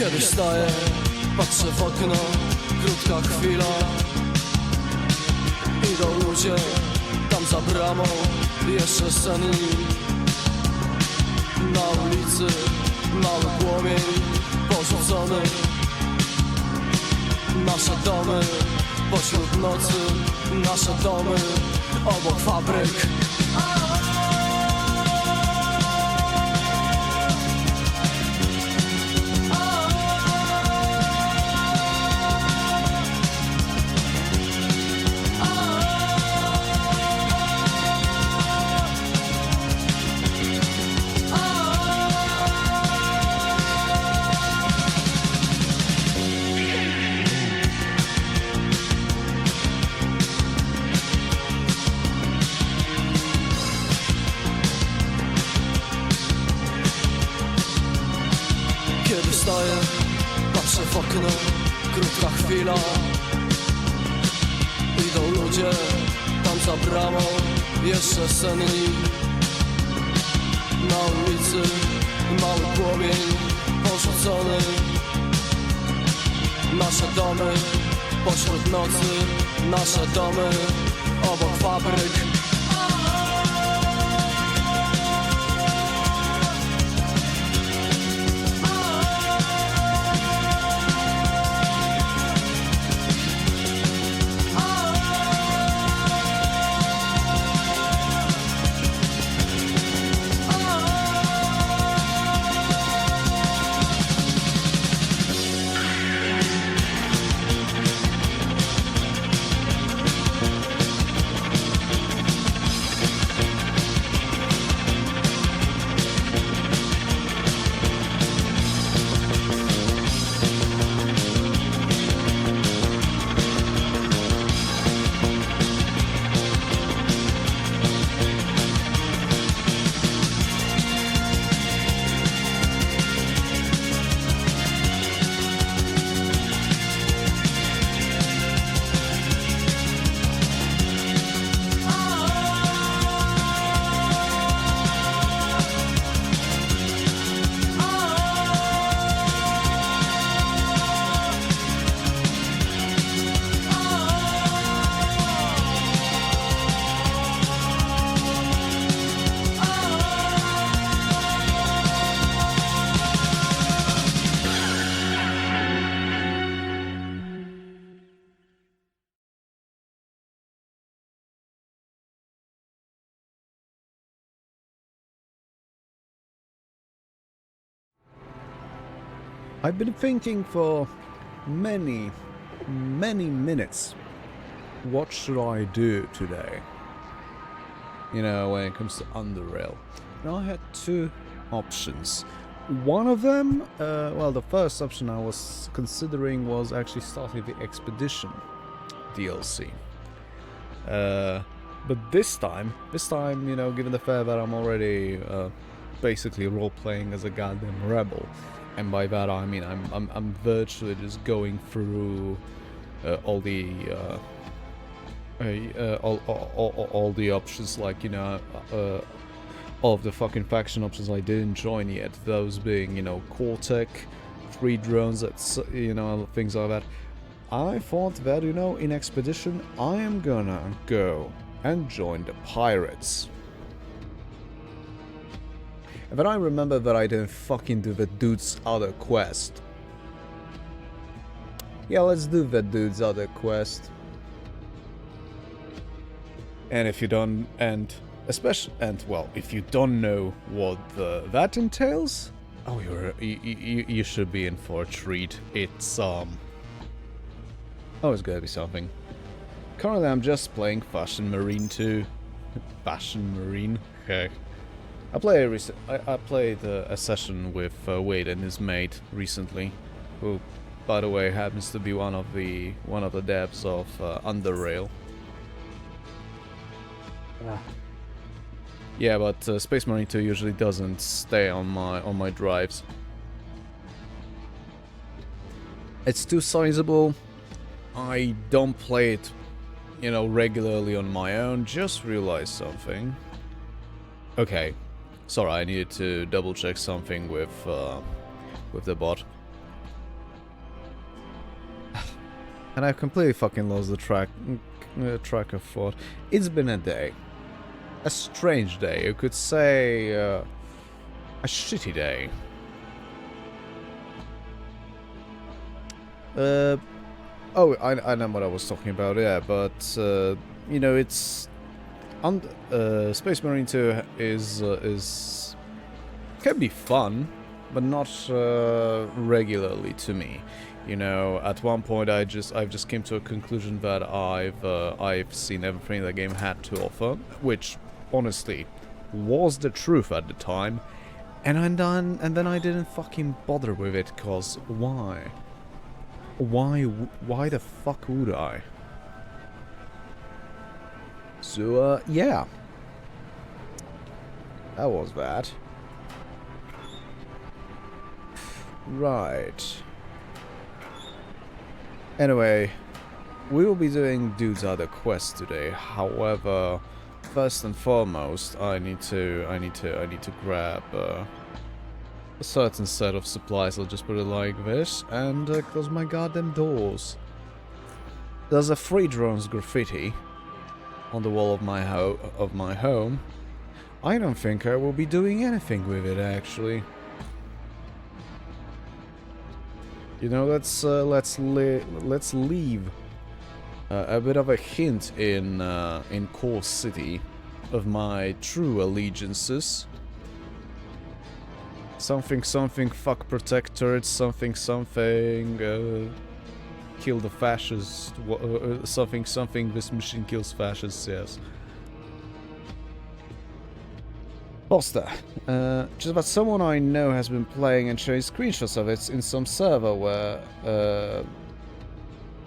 Kiedy staję, patrzę w okno, krótka chwila. Idą ludzie, tam za bramą, jeszcze senni. Na ulicy mały płomień porzucony. Nasze domy pośród nocy, nasze domy obok fabryk. Kiedy staję, patrzę w okno, krótka chwila. Idą ludzie, tam za bramą, jeszcze senni. Na ulicy mały płomień porzucony. Nasze domy pośród nocy, nasze domy obok fabryk. I've been thinking for many minutes, what should I do today? You know, when it comes to Underrail. And I had two options. One of them, well, the first option I was considering was actually starting the Expedition DLC. But this time, you know, given the fact that I'm already basically role-playing as a goddamn rebel, and by that I mean I'm virtually just going through all the all the options, like, you know, all of the fucking faction options I didn't join yet. Those being, you know, Cortec, 3 drones, that's, you know, things like that. I thought that, you know, in Expedition I am gonna go and join the pirates. And then I remember that I didn't fucking do the dude's other quest. Yeah, let's do the dude's other quest. And if you don't, well, if you don't know what that entails, oh, you should be in for a treat. It's always gonna be something. Currently, I'm just playing Fashion Marine 2. Fashion Marine, okay. I played a session with Wade and his mate recently, who, by the way, happens to be one of the devs of Underrail. Yeah, but Space Marine 2 usually doesn't stay on my drives. It's too sizable. I don't play it, you know, regularly on my own. Just realized something. Okay. Sorry, I needed to double check something with the bot. And I've completely fucking lost the track of thought. It's been a day. A strange day. You could say a shitty day. Oh, I know what I was talking about, yeah, but, you know, it's... Space Marine 2 is... can be fun, but not regularly to me. You know, at one point I've just came to a conclusion that I've seen everything the game had to offer, which, honestly, was the truth at the time, and then I didn't fucking bother with it, cause why? Why the fuck would I? So, yeah. That was that. Right. Anyway, we will be doing Dude's Other Quest today. However, first and foremost, I need to grab a certain set of supplies. I'll just put it like this, and close my goddamn doors. There's a free drones graffiti on the wall of my home. I don't think I will be doing anything with it, actually. You know, let's leave a bit of a hint in Core City of my true allegiances. Something fuck Protectorate, something kill the fascists, something this machine kills fascists, yes. Poster. Just about someone I know has been playing and showing screenshots of it in some server where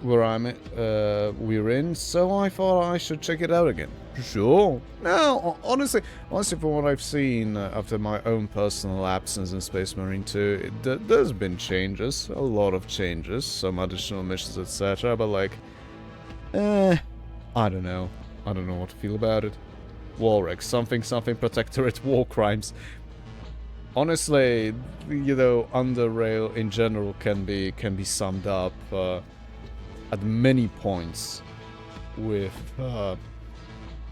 we're in, so I thought I should check it out again. Sure. No, honestly, from what I've seen after my own personal absence in Space Marine 2, there's been changes, a lot of changes, some additional missions, etc. But like, I don't know what to feel about it. Warwick, something Protectorate war crimes. Honestly, you know, Underrail in general can be summed up at many points with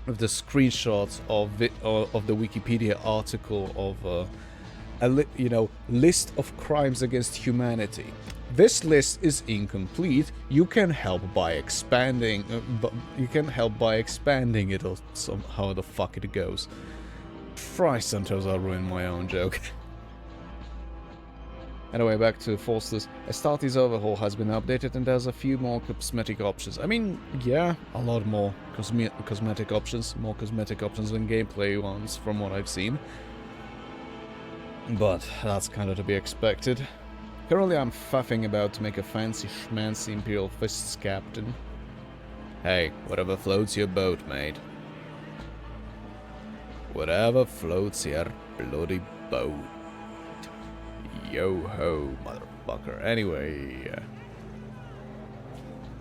the screenshots of the Wikipedia article of a list of crimes against humanity. This list is incomplete. You can help by expanding, it, or somehow the fuck it goes. Christ, sometimes I'll ruin my own joke. Anyway, back to Forster's. Astartes Overhaul has been updated and there's a few more cosmetic options. I mean, yeah, a lot more cosmetic options. More cosmetic options than gameplay ones, from what I've seen. But that's kind of to be expected. Currently I'm faffing about to make a fancy schmancy Imperial Fists captain. Hey, whatever floats your boat, mate. Whatever floats your bloody boat. Yo-ho, motherfucker. Anyway,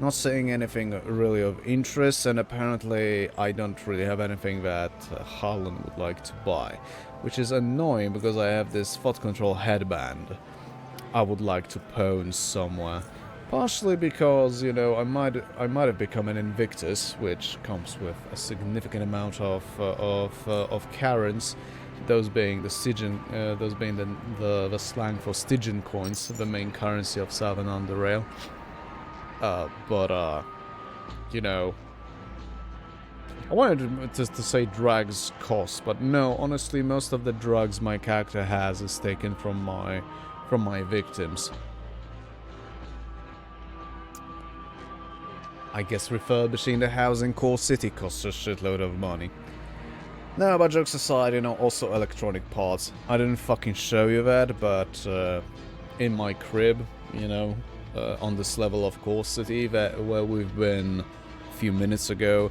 not saying anything really of interest, and apparently I don't really have anything that Harlan would like to buy, which is annoying because I have this thought control headband I would like to pawn somewhere. Partially because, you know, I might have become an Invictus, which comes with a significant amount of Karens. Those being the Stygian, those being the slang for Stygian coins, the main currency of Southern Underrail. You know, I wanted to say drugs cost, but no, honestly, most of the drugs my character has is taken from my victims. I guess refurbishing the house in Core City costs a shitload of money. No, but jokes aside, you know, also electronic parts. I didn't fucking show you that, but in my crib, you know, on this level of Core City, where we've been a few minutes ago,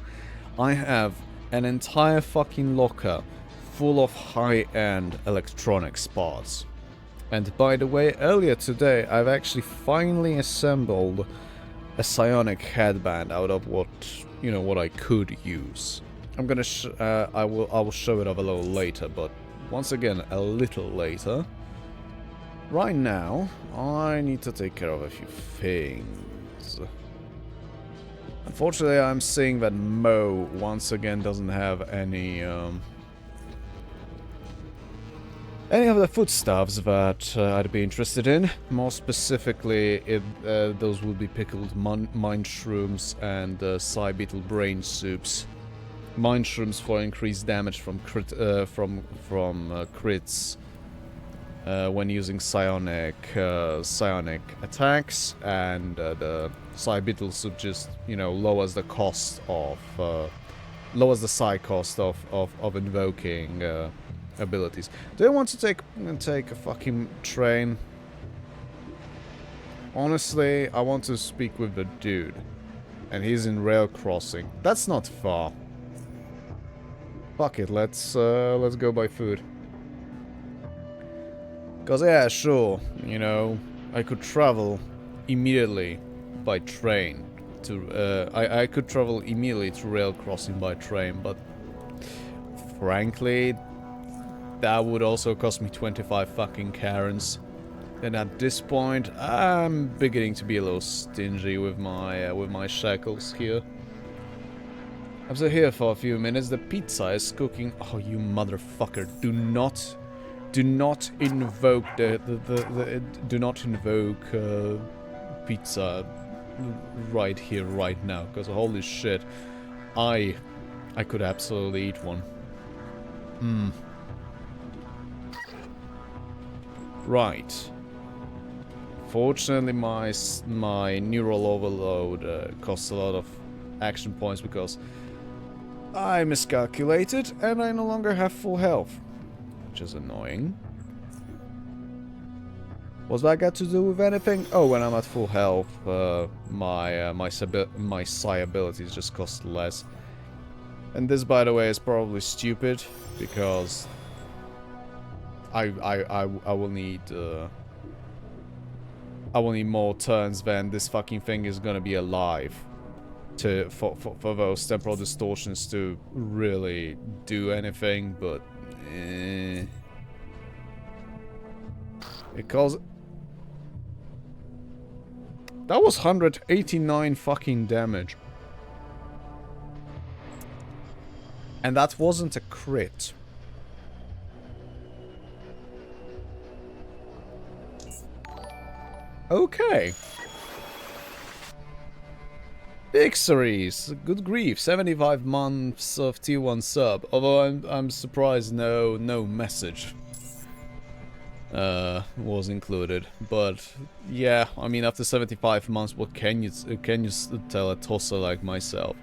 I have an entire fucking locker full of high-end electronics parts. And by the way, earlier today, I've actually finally assembled a psionic headband out of what I could use. I'm gonna I will show it off a little later, but once again, a little later. Right now, I need to take care of a few things. Unfortunately, I'm seeing that Mo once again doesn't have any of the foodstuffs that I'd be interested in. More specifically, those would be pickled mind shrooms and Psy Beetle brain soups. Mind shrooms for increased damage from crits when using psionic attacks, and the Psy Beetle soup just, you know, lowers the cost of lowers the psi cost of invoking abilities. Do I want to take a fucking train? Honestly, I want to speak with the dude, and he's in Rail Crossing. That's not far. Fuck it, let's go buy food. Cause yeah, sure, you know, I could travel immediately by train to I could travel immediately to Rail Crossing by train, but frankly, that would also cost me 25 fucking Karens. And at this point, I'm beginning to be a little stingy with my shekels here. I'm still here for a few minutes. The pizza is cooking. Oh, you motherfucker! Do not invoke do not invoke pizza right here, right now. Because holy shit, I could absolutely eat one. Right. Fortunately, my neural overload costs a lot of action points because I miscalculated and I no longer have full health, which is annoying. What's that got to do with anything? Oh, when I'm at full health, my psi abilities just cost less. And this, by the way, is probably stupid because I will need more turns than this fucking thing is gonna be alive for those temporal distortions to really do anything, but because that was 189 fucking damage. And that wasn't a crit. Okay. Pixaries, good grief, 75 months of tier 1 sub. Although I'm surprised no message was included. But yeah, I mean, after 75 months, what can you tell a tosser like myself?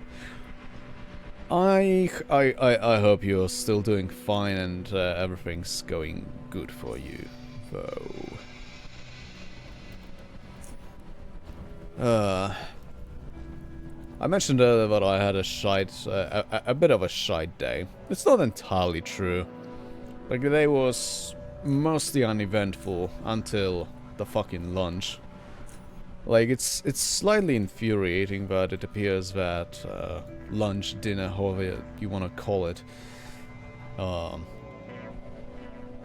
I hope you're still doing fine and everything's going good for you, though. I mentioned earlier that I had a bit of a shite day. It's not entirely true. Like, the day was mostly uneventful until the fucking lunch. Like, it's slightly infuriating that it appears that lunch, dinner, however you want to call it,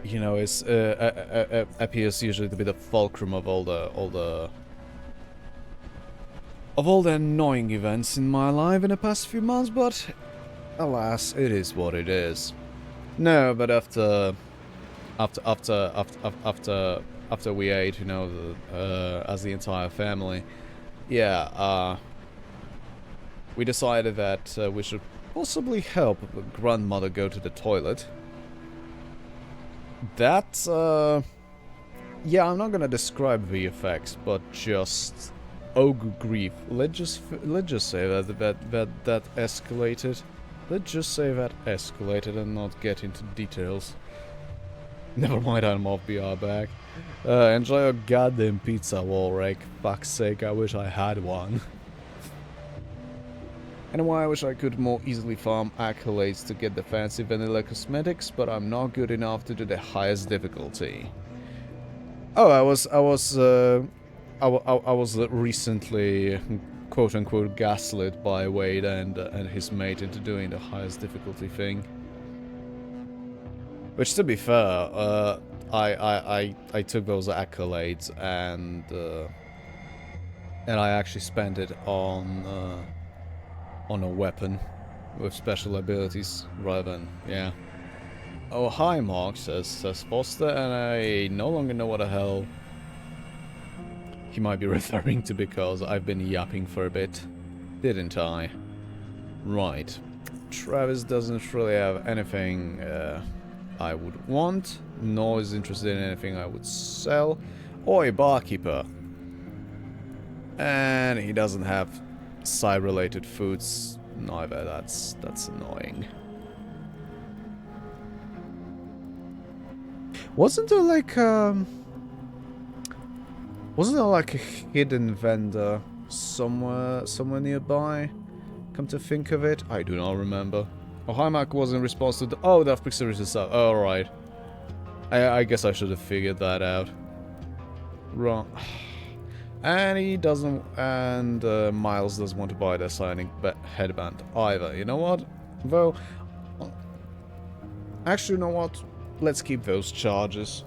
you know, it's appears usually to be the fulcrum of all the annoying events in my life in the past few months, but alas, it is what it is. No, but after we ate, you know, as the entire family, yeah, we decided that we should possibly help grandmother go to the toilet. That, yeah, I'm not gonna describe the effects, but just, oh good grief, let's just say that escalated. Let's just say that escalated and not get into details. Never mind, I'm off BR back. Enjoy your goddamn pizza, Walrake. Fuck's sake, I wish I had one. Anyway, I wish I could more easily farm accolades to get the fancy vanilla cosmetics, but I'm not good enough to do the highest difficulty. Oh, I was recently, quote-unquote, gaslit by Wade and his mate into doing the highest difficulty thing. Which, to be fair, I took those accolades and I actually spent it on on a weapon with special abilities rather than, yeah. Oh, hi, Mark, says Foster, and I no longer know what the hell he might be referring to because I've been yapping for a bit, didn't I? Right. Travis doesn't really have anything I would want, nor is interested in anything I would sell. Oi, barkeeper. And he doesn't have side-related foods neither. That's annoying. Wasn't there like a hidden vendor somewhere nearby? Come to think of it, I do not remember. Oh, Hymak was in response to the... Oh, the Pixar is stuff. Oh, right. I guess I should have figured that out. Wrong. And he doesn't... And Miles doesn't want to buy the signing headband either. You know what? Though... Actually, you know what? Let's keep those charges.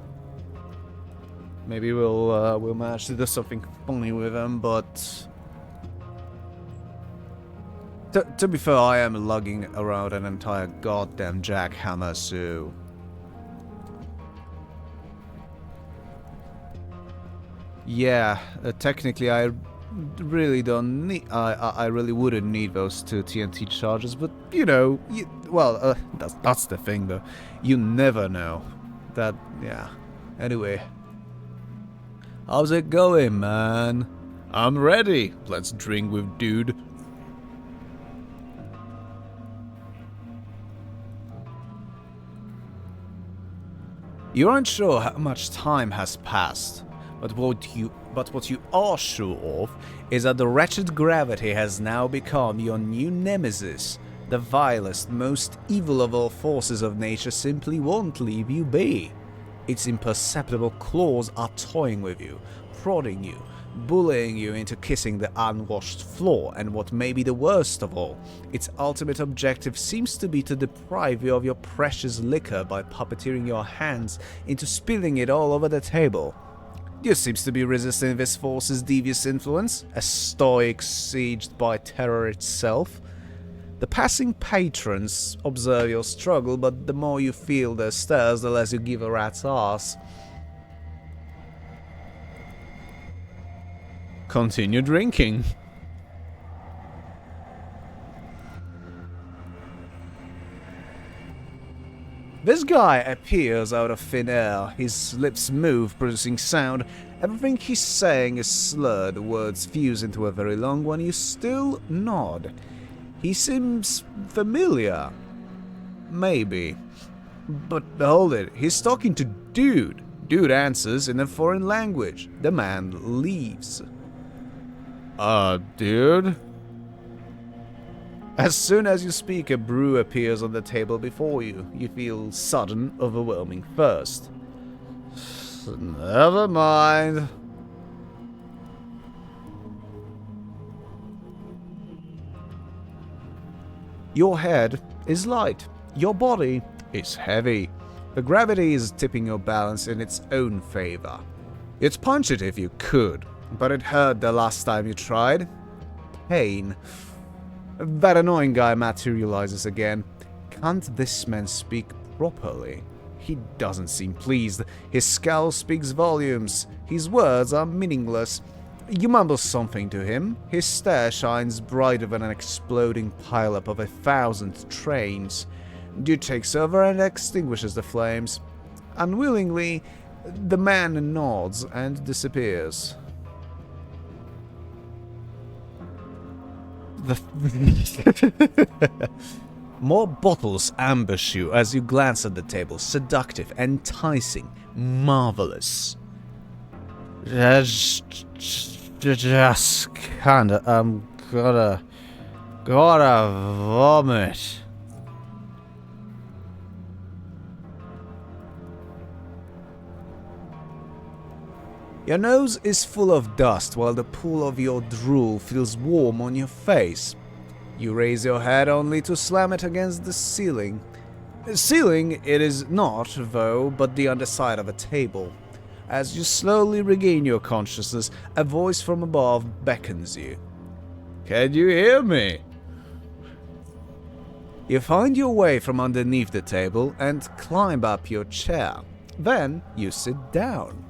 Maybe we'll manage to do something funny with them, but... To be fair, I am lugging around an entire goddamn jackhammer, so... Yeah, technically I really don't need... I really wouldn't need those two TNT charges, but, you know... that's the thing, though. You never know. That... yeah. Anyway. How's it going, man? I'm ready. Let's drink with dude. You aren't sure how much time has passed, but what you are sure of is that the wretched gravity has now become your new nemesis. The vilest, most evil of all forces of nature simply won't leave you be. Its imperceptible claws are toying with you, prodding you, bullying you into kissing the unwashed floor, and what may be the worst of all, its ultimate objective seems to be to deprive you of your precious liquor by puppeteering your hands into spilling it all over the table. You seems to be resisting this force's devious influence, a stoic sieged by terror itself. The passing patrons observe your struggle, but the more you feel their stares, the less you give a rat's ass. Continue drinking. This guy appears out of thin air. His lips move, producing sound. Everything he's saying is slurred. Words fuse into a very long one. You still nod. He seems familiar. Maybe. But hold it. He's talking to Dude. Dude answers in a foreign language. The man leaves. Dude? As soon as you speak, a brew appears on the table before you. You feel sudden, overwhelming thirst. Never mind. Your head is light. Your body is heavy. The gravity is tipping your balance in its own favor. You'd punch it if you could, but it hurt the last time you tried. Pain. That annoying guy materializes again. Can't this man speak properly? He doesn't seem pleased. His scowl speaks volumes. His words are meaningless. You mumble something to him. His stare shines brighter than an exploding pileup of 1,000 trains. Dude takes over and extinguishes the flames. Unwillingly, the man nods and disappears. More bottles ambush you as you glance at the table. Seductive, enticing, marvelous. Just kinda, gotta vomit. Your nose is full of dust while the pool of your drool feels warm on your face. You raise your head only to slam it against the ceiling. Ceiling it is not, though, but the underside of a table. As you slowly regain your consciousness, a voice from above beckons you. Can you hear me? You find your way from underneath the table and climb up your chair. Then you sit down.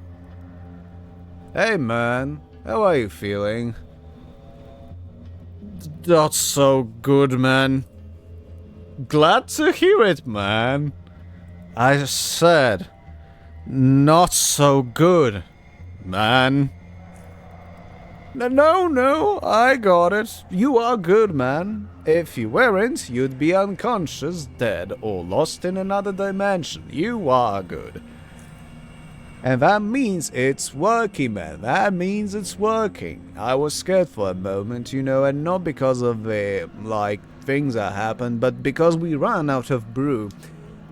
Hey man, how are you feeling? Not so good, man. Glad to hear it, man. I said, not so good, man. No, I got it. You are good, man. If you weren't, you'd be unconscious, dead, or lost in another dimension. You are good. And that means it's working, man. That means it's working. I was scared for a moment, and not because of the, things that happened, but because we ran out of brew.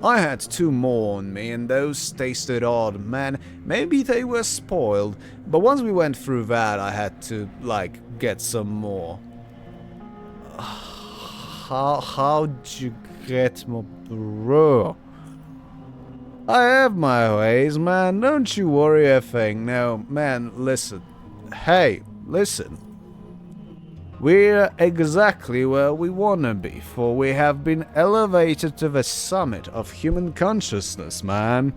I had 2 more on me, and those tasted odd, man. Maybe they were spoiled, but once we went through that, I had to, get some more. How'd you get more brew? I have my ways, man. Don't you worry a thing. No, man, listen. Hey, listen. We're exactly where we wanna be, for we have been elevated to the summit of human consciousness, man.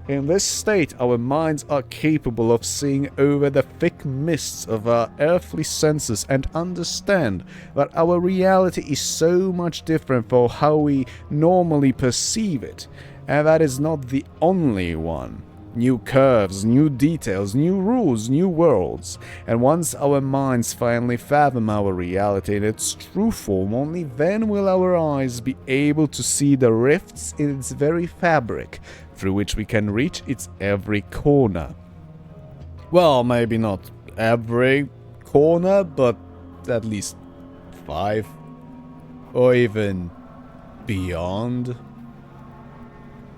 In this state, our minds are capable of seeing over the thick mists of our earthly senses and understand that our reality is so much different from how we normally perceive it, and that is not the only one. New curves, new details, new rules, new worlds. And once our minds finally fathom our reality in its true form, only then will our eyes be able to see the rifts in its very fabric, through which we can reach its every corner. Well, maybe not every corner, but at least 5. Or even beyond.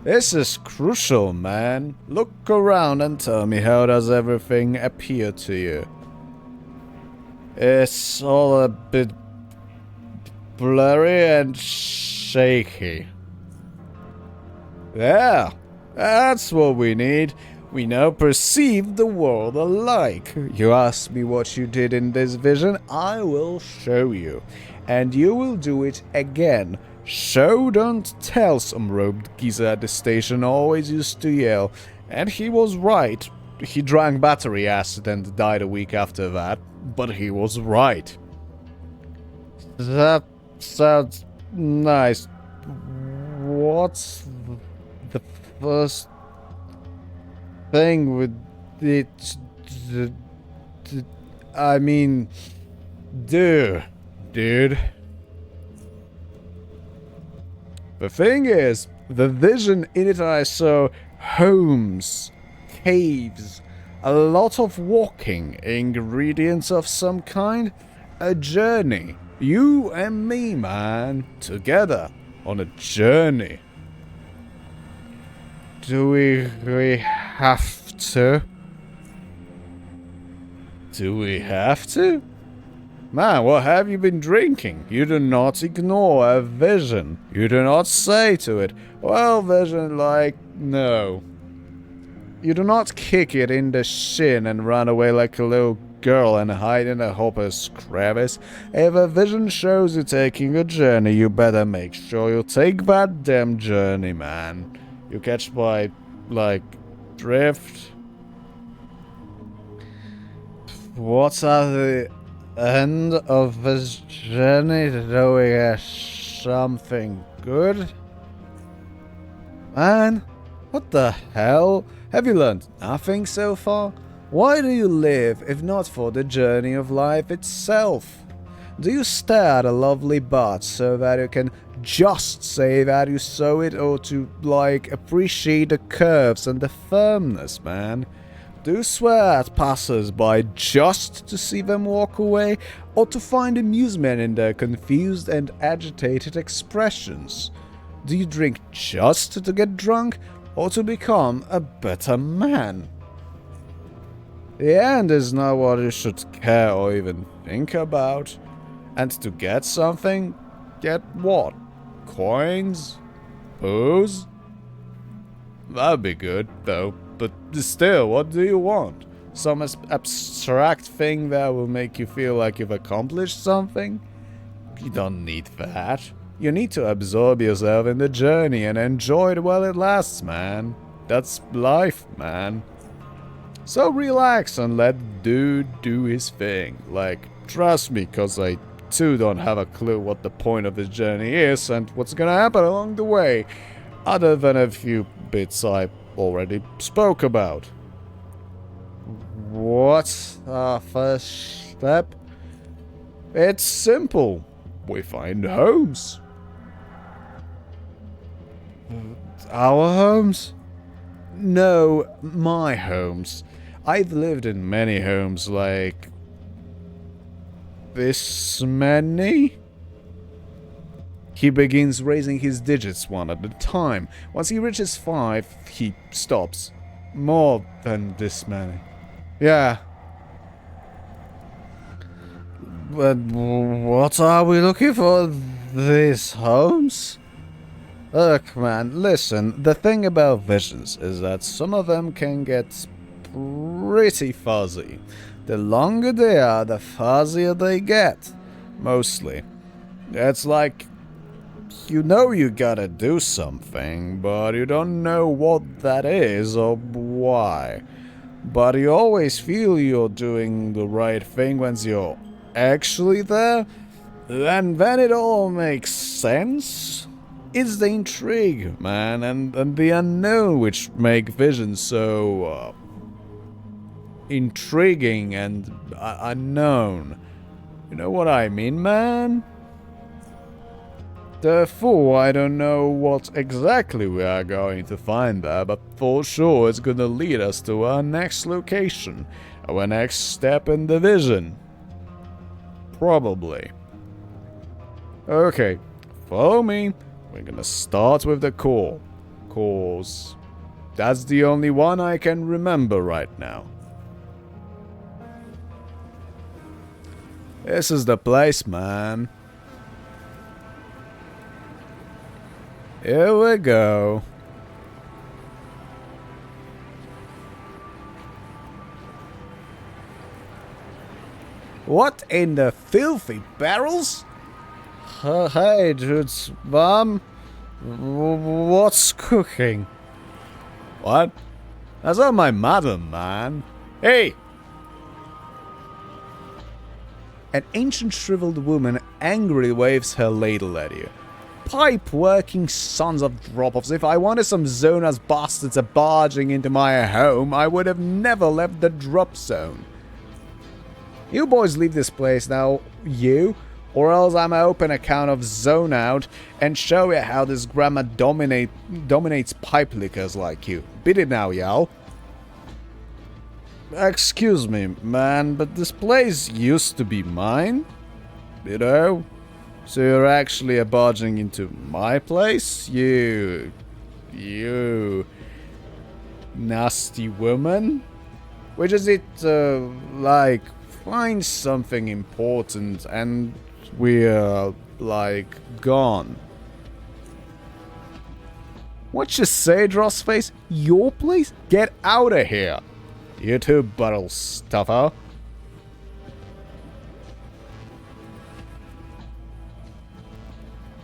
This is crucial, man. Look around and tell me, how does everything appear to you? It's all a bit blurry and shaky. Yeah, that's what we need. We now perceive the world alike. You ask me what you did in this vision, I will show you. And you will do it again. Show, don't tell, some robed geezer at the station always used to yell. And he was right. He drank battery acid and died a week after that. But he was right. That sounds nice. What's the first thing with it? I mean, dude. The thing is, the vision in it I saw homes, caves, a lot of walking, ingredients of some kind, a journey. You and me, man, together on a journey. Do we have to? Do we have to? Man, what have you been drinking? You do not ignore a vision. You do not say to it, well, vision, no. You do not kick it in the shin and run away like a little girl and hide in a hopper's crevice. If a vision shows you taking a journey, you better make sure you take that damn journey, man. You catch my, drift? What are the end of this journey? Do we get something good? Man, what the hell? Have you learned nothing so far? Why do you live if not for the journey of life itself? Do you stare at a lovely butt so that you can just say that you saw it, or to, appreciate the curves and the firmness, man? Do you swear at passers-by just to see them walk away, or to find amusement in their confused and agitated expressions? Do you drink just to get drunk, or to become a better man? The end is not what you should care or even think about. And to get something, get what? Coins? Booze? That'd be good, though. But still, what do you want? Some abstract thing that will make you feel like you've accomplished something? You don't need that. You need to absorb yourself in the journey and enjoy it while it lasts, man. That's life, man. So relax and let dude do his thing. Like, trust me, cause I too don't have a clue what the point of this journey is and what's gonna happen along the way, other than a few bits I already spoke about. What's our first step? It's simple. We find homes. Our homes? No, my homes. I've lived in many homes, like this many? He begins raising his digits one at a time. Once he reaches 5, he stops. More than this many. Yeah. But what are we looking for? These homes? Look, man, listen. The thing about visions is that some of them can get pretty fuzzy. The longer they are, the fuzzier they get. Mostly. It's like, you know you gotta do something, but you don't know what that is or why. But you always feel you're doing the right thing once you're actually there, and then it all makes sense. It's the intrigue, man, and the unknown which make visions so intriguing and unknown. You know what I mean, man? Therefore, I don't know what exactly we are going to find there, but for sure it's gonna lead us to our next location, our next step in the vision. Probably. Okay, follow me. We're gonna start with the core. Cause that's the only one I can remember right now. This is the place, man. Here we go. What in the filthy barrels? Hey, dudes, Mom. What's cooking? What? That's not my mother, man. Hey! An ancient shriveled woman angrily waves her ladle at you. Pipe-working sons of drop-offs. If I wanted some Zona's bastards barging into my home, I would have never left the drop zone. You boys leave this place now, you, or else I'm an open account of Zone Out and show you how this grammar dominates pipe lickers like you. Beat it now, y'all. Excuse me, man, but this place used to be mine, you know? So you're actually barging into my place? You nasty woman? Which is it, like, find something important and we're, like, gone. What you say, Drossface? Your place? Get out of here! You too, bottle stuffer.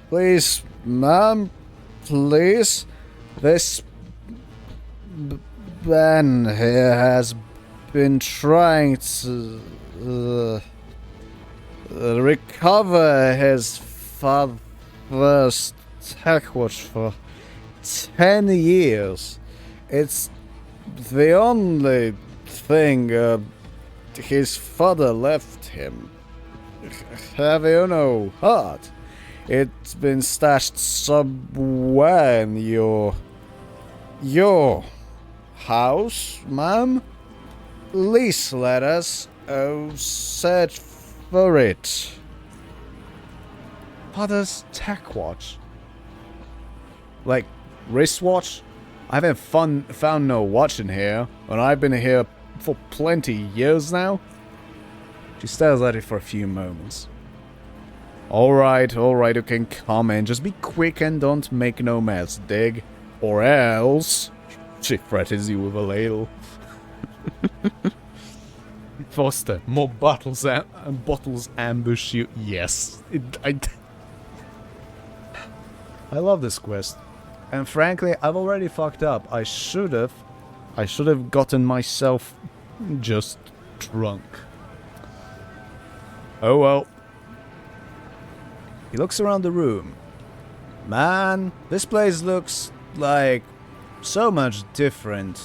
Please, ma'am, please. This man here has been trying to recover his father's tech watch for 10 years. It's the only thing his father left him. Have you no heart? It's been stashed somewhere in your house, ma'am? Please let us search for it. Father's tech watch? Like, wristwatch? I haven't found no watch in here, and I've been here for plenty years now. She stares at it for a few moments. Alright, you can come in. Just be quick and don't make no mess, dig? Or else... She threatens you with a ladle. Foster, more bottles ambush you. Yes. I love this quest. And frankly, I've already fucked up. I should have gotten myself just drunk. Oh well. He looks around the room. Man, this place looks like so much different.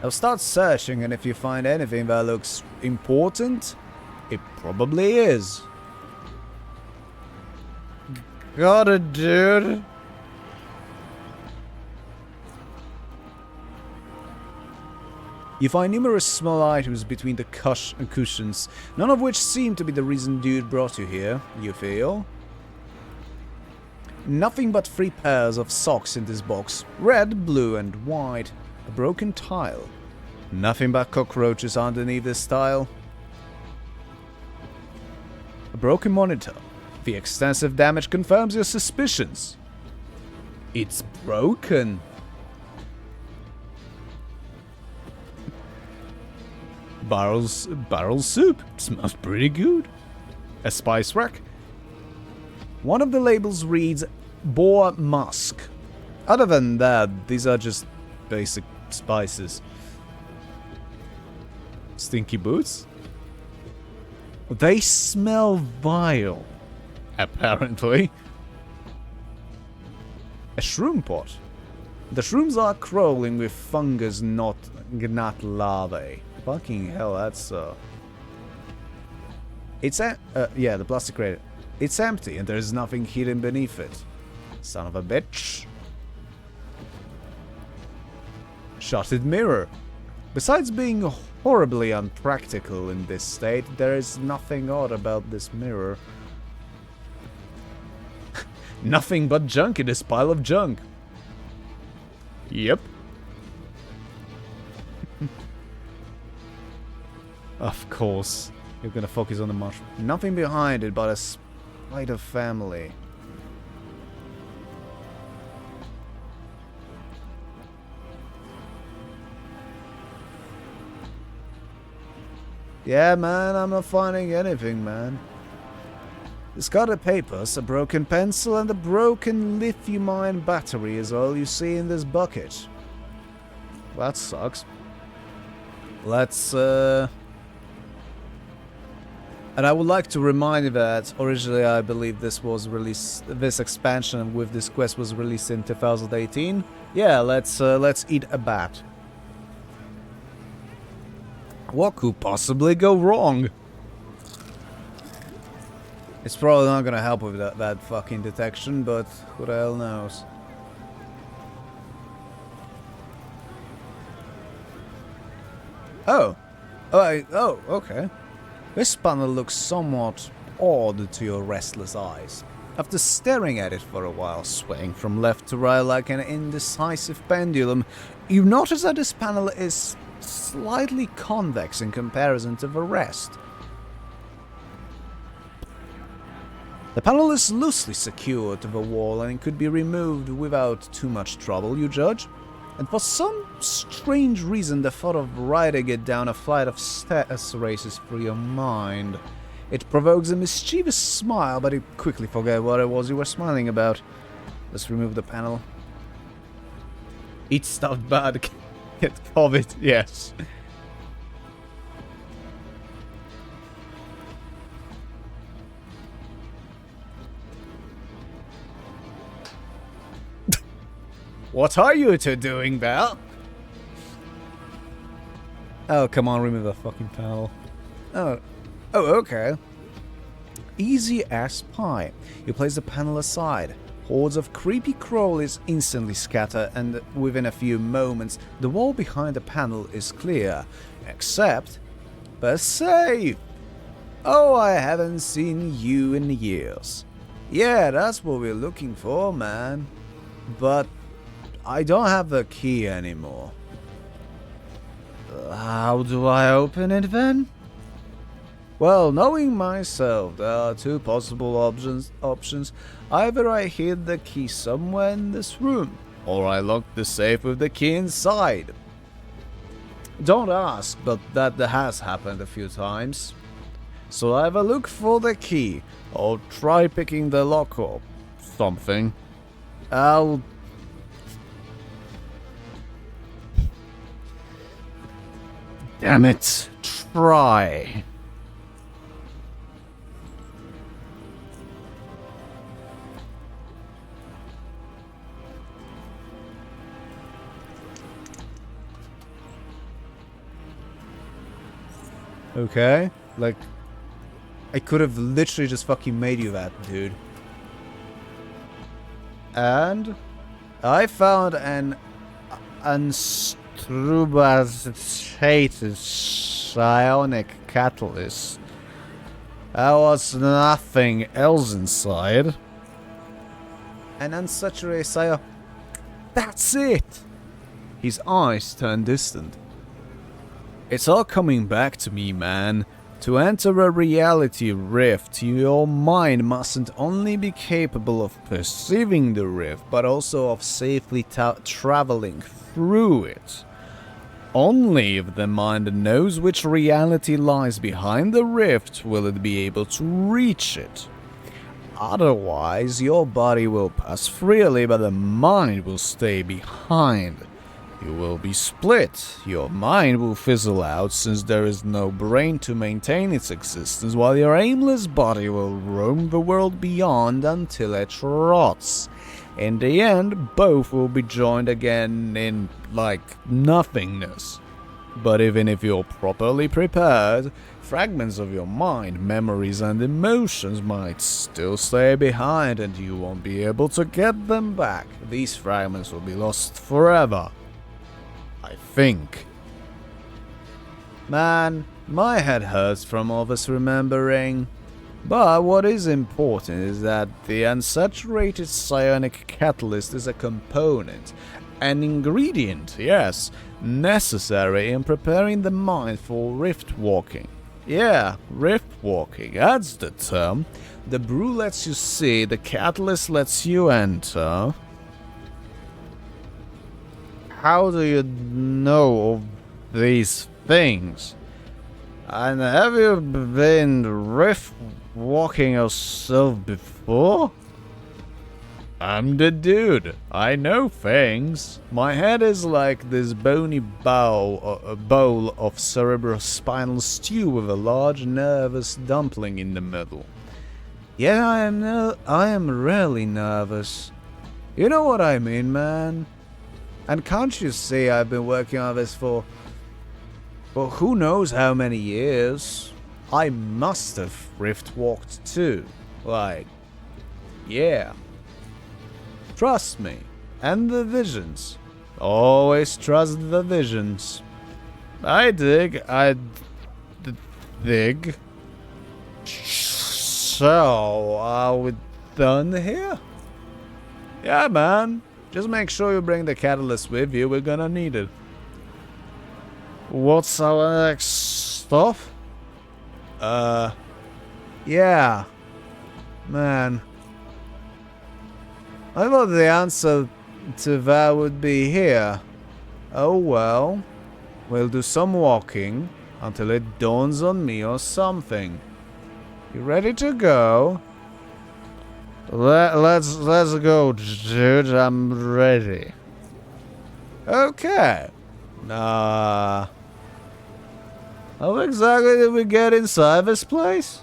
I'll start searching, and if you find anything that looks important, it probably is. Got it, dude. You find numerous small items between the cushions, none of which seem to be the reason dude brought you here, you feel. Nothing but 3 pairs of socks in this box, red, blue and white. A broken tile. Nothing but cockroaches underneath this tile. A broken monitor. The extensive damage confirms your suspicions. It's broken. Barrel soup. Smells pretty good. A spice rack. One of the labels reads Boar Musk. Other than that, these are just basic spices. Stinky boots? They smell vile. Apparently. A shroom pot. The shrooms are crawling with fungus, not gnat larvae. Fucking hell, that's it's yeah, the plastic crate. It's empty and there's nothing hidden beneath it. Son of a bitch. Shotted mirror. Besides being horribly unpractical in this state, there is nothing odd about this mirror. Nothing but junk in this pile of junk. Yep. Of course. You're gonna focus on the mushroom. Nothing behind it but a spider family. Yeah, man, I'm not finding anything, man. Discarded papers, a broken pencil, and a broken lithium-ion battery is all you see in this bucket. That sucks. Let's, And I would like to remind you that originally I believe this expansion with this quest was released in 2018. Yeah, let's eat a bat. What could possibly go wrong? It's probably not gonna help with that fucking detection, but who the hell knows? Oh, okay. This panel looks somewhat odd to your restless eyes. After staring at it for a while, swaying from left to right like an indecisive pendulum, you notice that this panel is slightly convex in comparison to the rest. The panel is loosely secured to the wall and could be removed without too much trouble, you judge? And for some strange reason, the thought of riding it down a flight of stairs races through your mind. It provokes a mischievous smile, but you quickly forget what it was you were smiling about. Let's remove the panel. Eat stuff bad, get COVID, yes. What are you two doing there? Oh, come on, remove the fucking panel. Oh, okay. Easy as pie. You place the panel aside. Hordes of creepy crawlies instantly scatter, and within a few moments, the wall behind the panel is clear. Except the safe! Oh, I haven't seen you in years. Yeah, that's what we're looking for, man. But I don't have the key anymore. How do I open it then? Well, knowing myself, there are two possible options. Either I hid the key somewhere in this room, or I locked the safe with the key inside. Don't ask, but that has happened a few times. So either look for the key, or try picking the lock or something. I'll... Damn it. Try. Okay, like, I could have literally just fucking made you that, dude. And I found an unstrubated psionic catalyst. There was nothing else inside. An unsaturated psion... That's it! His eyes turned distant. It's all coming back to me, man. To enter a reality rift, your mind mustn't only be capable of perceiving the rift, but also of safely traveling through it. Only if the mind knows which reality lies behind the rift will it be able to reach it. Otherwise, your body will pass freely, but the mind will stay behind. You will be split. Your mind will fizzle out since there is no brain to maintain its existence, while your aimless body will roam the world beyond until it rots. In the end, both will be joined again in, like, nothingness. But even if you're properly prepared, fragments of your mind, memories and emotions might still stay behind and you won't be able to get them back. These fragments will be lost forever. I think. Man, my head hurts from all this remembering. But what is important is that the unsaturated psionic catalyst is a component, an ingredient, yes, necessary in preparing the mind for rift walking. Yeah, rift walking, that's the term. The brew lets you see, the catalyst lets you enter. How do you know of these things? And have you been rift walking yourself before? I'm the dude. I know things. My head is like this bony bowl of cerebrospinal stew with a large nervous dumpling in the middle. Yeah, I am really nervous. You know what I mean, man? And can't you see I've been working on this for who knows how many years? I must have rift walked too. Like, yeah. Trust me. And the visions. Always trust the visions. I dig. So, are we done here? Yeah, man. Just make sure you bring the catalyst with you, we're gonna need it. What's our next stop? Yeah. Man. I thought the answer to that would be here. Oh well. We'll do some walking until it dawns on me or something. You ready to go? Let's go, dude. I'm ready. Okay. How exactly did we get inside this place?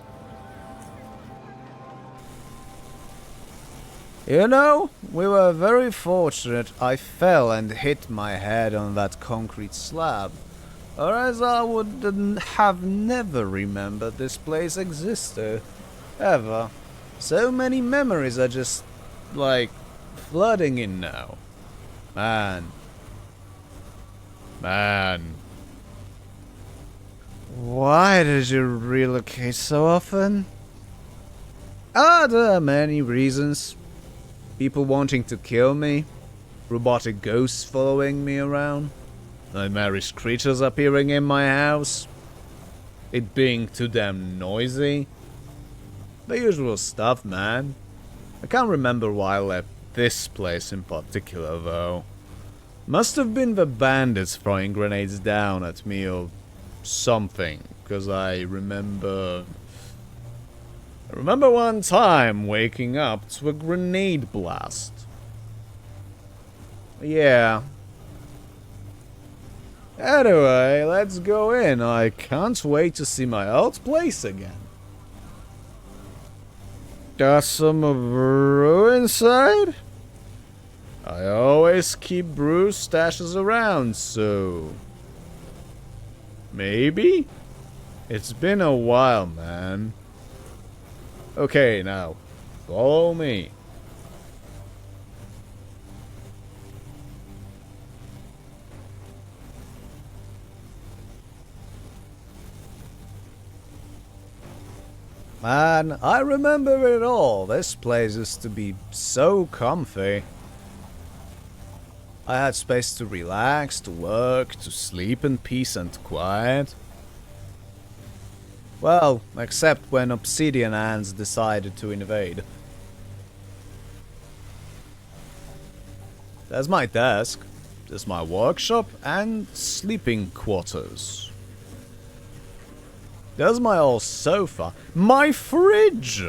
You know, we were very fortunate I fell and hit my head on that concrete slab, or else I would have never remembered this place existed. Ever. So many memories are just, like, flooding in now. Man. Why did you relocate so often? There are many reasons. People wanting to kill me. Robotic ghosts following me around. Nightmarish creatures appearing in my house. It being too damn noisy. The usual stuff, man. I can't remember why I left this place in particular, though. Must have been the bandits throwing grenades down at me or something, because I remember one time waking up to a grenade blast. Yeah. Anyway, let's go in. I can't wait to see my old place again. Got some brew inside? I always keep brew stashes around, so... maybe? It's been a while, man. Okay, now, follow me. Man, I remember it all. This place used to be so comfy. I had space to relax, to work, to sleep in peace and quiet. Well, except when Obsidian Ants decided to invade. There's my desk, there's my workshop and sleeping quarters. There's my old sofa, my fridge!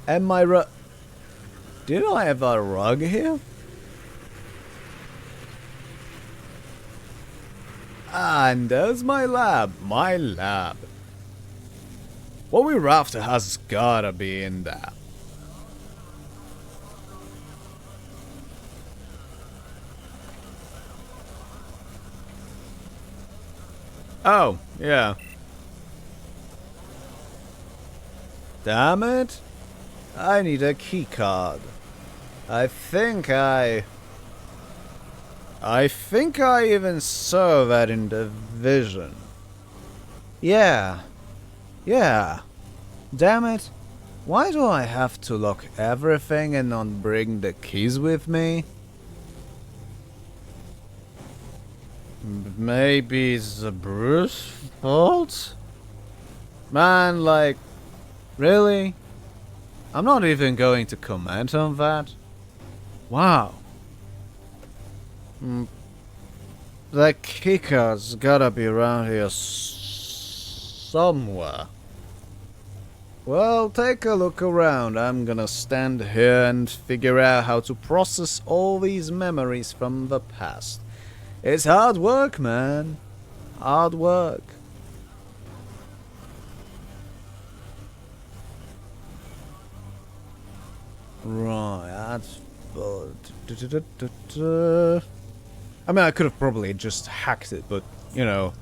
And my rug. Did I have a rug here? And there's my lab, What we're after has gotta be in there. Oh, yeah. Damn it. I need a keycard. I think I even saw that in the vision. Yeah. Yeah. Damn it. Why do I have to lock everything and not bring the keys with me? Maybe it's the Bruce fault? Man, like, really? I'm not even going to comment on that. Wow. That keycard's gotta be around here somewhere. Well, take a look around. I'm gonna stand here and figure out how to process all these memories from the past. It's hard work, man. Hard work. Right, that's... I mean, I could have probably just hacked it, but, you know,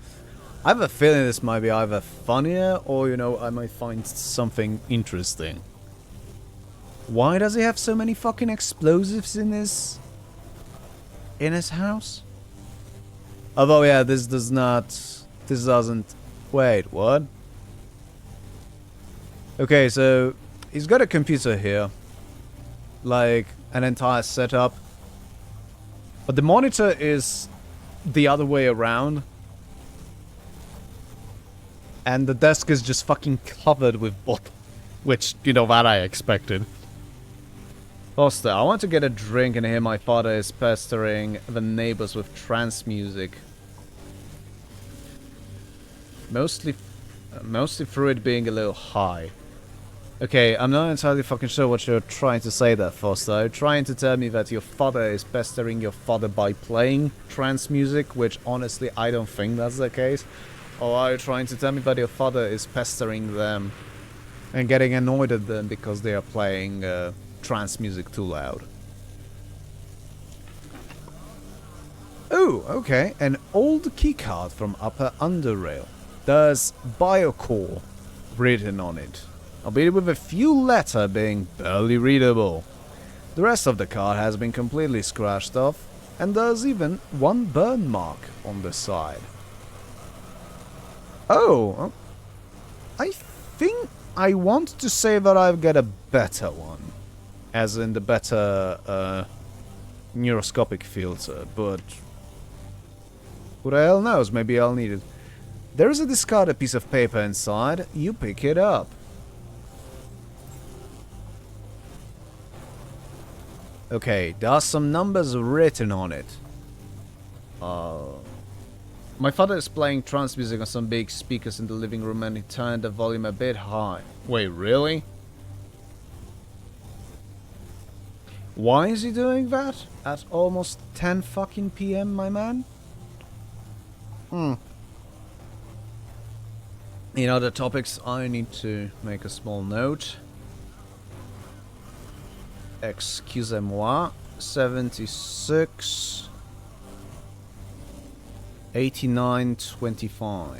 I have a feeling this might be either funnier or, you know, I might find something interesting. Why does he have so many fucking explosives in his house? Although, yeah, this doesn't... Wait, what? Okay, so, he's got a computer here. Like, an entire setup. But the monitor is the other way around. And the desk is just fucking covered with bottles. Which, you know, that I expected. Foster, I want to get a drink and hear my father is pestering the neighbors with trance music. Mostly through it being a little high. Okay, I'm not entirely fucking sure what you're trying to say there, Foster. Are you trying to tell me that your father is pestering your father by playing trance music, which honestly I don't think that's the case? Or are you trying to tell me that your father is pestering them and getting annoyed at them because they are playing trance music too loud? Oh, okay, an old keycard from Upper Underrail. There's Biocore written on it, albeit with a few letters being barely readable. The rest of the card has been completely scratched off, and there's even one burn mark on the side. Oh, I think I want to say that I've got a better one, as in the better neuroscopic filter, but who the hell knows, maybe I'll need it. There is a discarded piece of paper inside, you pick it up. Okay, there are some numbers written on it. My father is playing trance music on some big speakers in the living room and he turned the volume a bit high. Wait, really? Why is he doing that? At almost 10 fucking PM, my man? In other topics, I need to make a small note. Excusez-moi. 76... 89.25.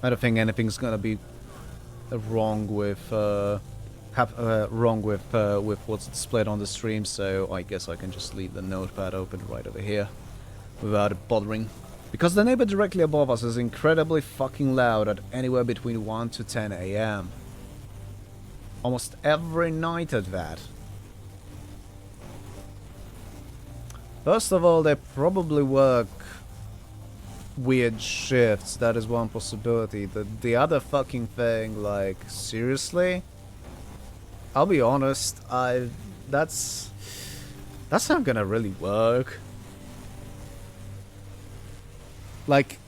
I don't think anything's gonna be wrong with with what's displayed on the stream, so I guess I can just leave the notepad open right over here without it bothering. Because the neighbor directly above us is incredibly fucking loud at anywhere between 1 to 10 AM. Almost every night at that. First of all, they probably work weird shifts. That is one possibility. The other fucking thing, like, seriously? I'll be honest, that's not gonna really work. Like,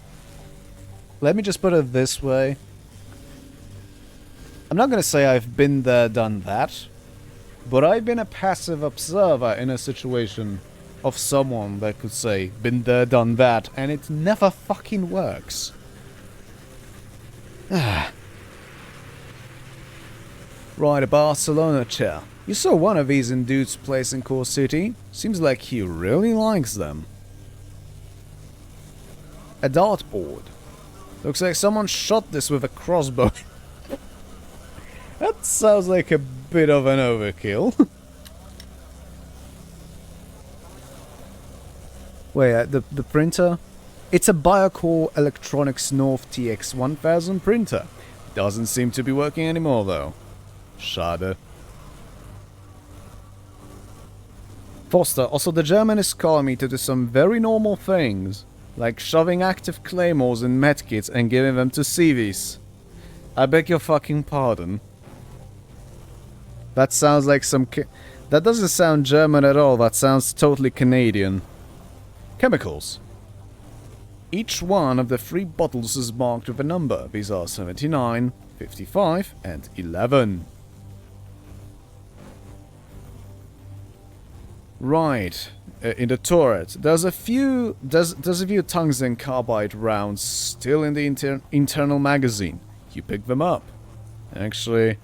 let me just put it this way. I'm not gonna say I've been there, done that, but I've been a passive observer in a situation of someone that could say, been there, done that, and it never fucking works. Right, a Barcelona chair. You saw one of these in Dude's place in Core City. Seems like he really likes them. A dartboard. Looks like someone shot this with a crossbow. That sounds like a bit of an overkill. Wait, the printer? It's a Biocore Electronics North TX1000 printer. Doesn't seem to be working anymore though. Schade. Foster, also the German is calling me to do some very normal things. Like shoving active claymores in medkits and giving them to civis. I beg your fucking pardon. That sounds like some that doesn't sound German at all, that sounds totally Canadian. Chemicals. Each one of the 3 bottles is marked with a number. These are 79, 55, and 11. Right. In the turret, there's a few tungsten carbide rounds still in the internal magazine. You pick them up. Actually,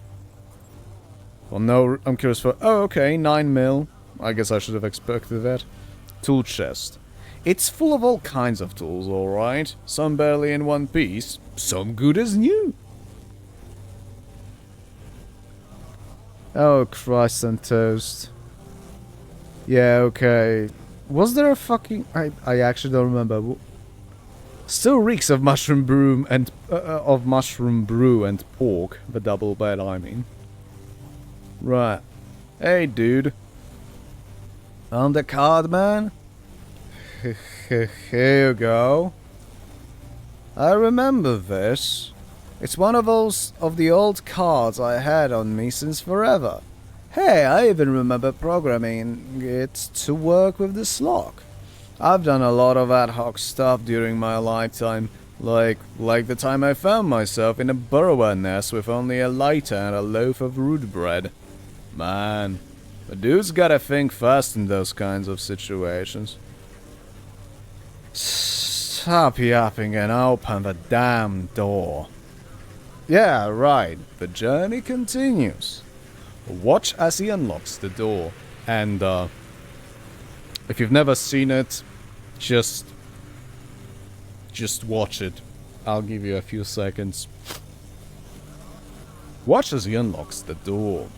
well, no, I'm curious for. Oh, okay, 9mm. I guess I should have expected that. Tool chest. It's full of all kinds of tools, alright. Some barely in one piece, some good as new. Oh, Christ and toast. Yeah, okay. Was there a fucking... I actually don't remember. Still reeks of mushroom brew and... pork. The double bed, I mean. Right. Hey, dude. On the card, man? Here you go. I remember this. It's one of the old cards I had on me since forever. Hey, I even remember programming it to work with this lock. I've done a lot of ad hoc stuff during my lifetime, like the time I found myself in a burrower nest with only a lighter and a loaf of root bread. Man, the dude's gotta think fast in those kinds of situations. Stop yapping and open the damn door. Yeah, right. The journey continues. Watch as he unlocks the door. And, if you've never seen it, just watch it. I'll give you a few seconds. Watch as he unlocks the door.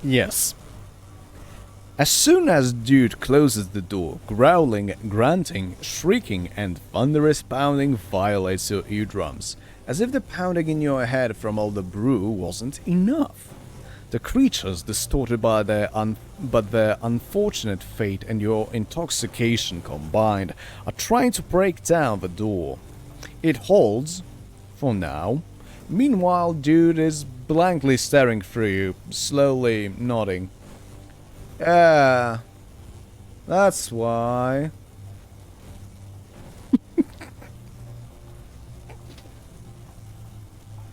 Yes. As soon as Dude closes the door, growling, grunting, shrieking, and thunderous pounding violates your eardrums, as if the pounding in your head from all the brew wasn't enough. The creatures, distorted by their unfortunate fate and your intoxication combined, are trying to break down the door. It holds, for now, Meanwhile, dude is blankly staring through you, slowly nodding. Yeah, that's why.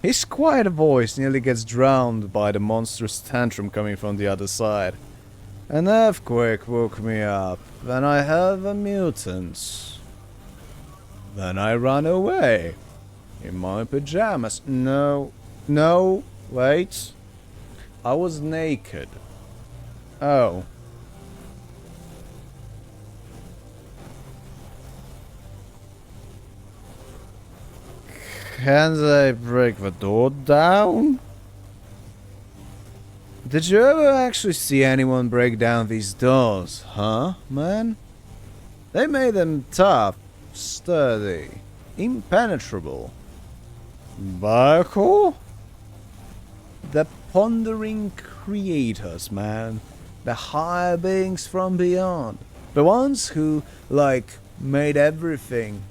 His quiet voice nearly gets drowned by the monstrous tantrum coming from the other side. An earthquake woke me up, then I heard the mutants. Then I ran away. In my pajamas. No, wait. I was naked. Oh. Can they break the door down? Did you ever actually see anyone break down these doors, huh, man? They made them tough, sturdy, impenetrable. Barco? The pondering creators, man. The higher beings from beyond. The ones who, like, made everything.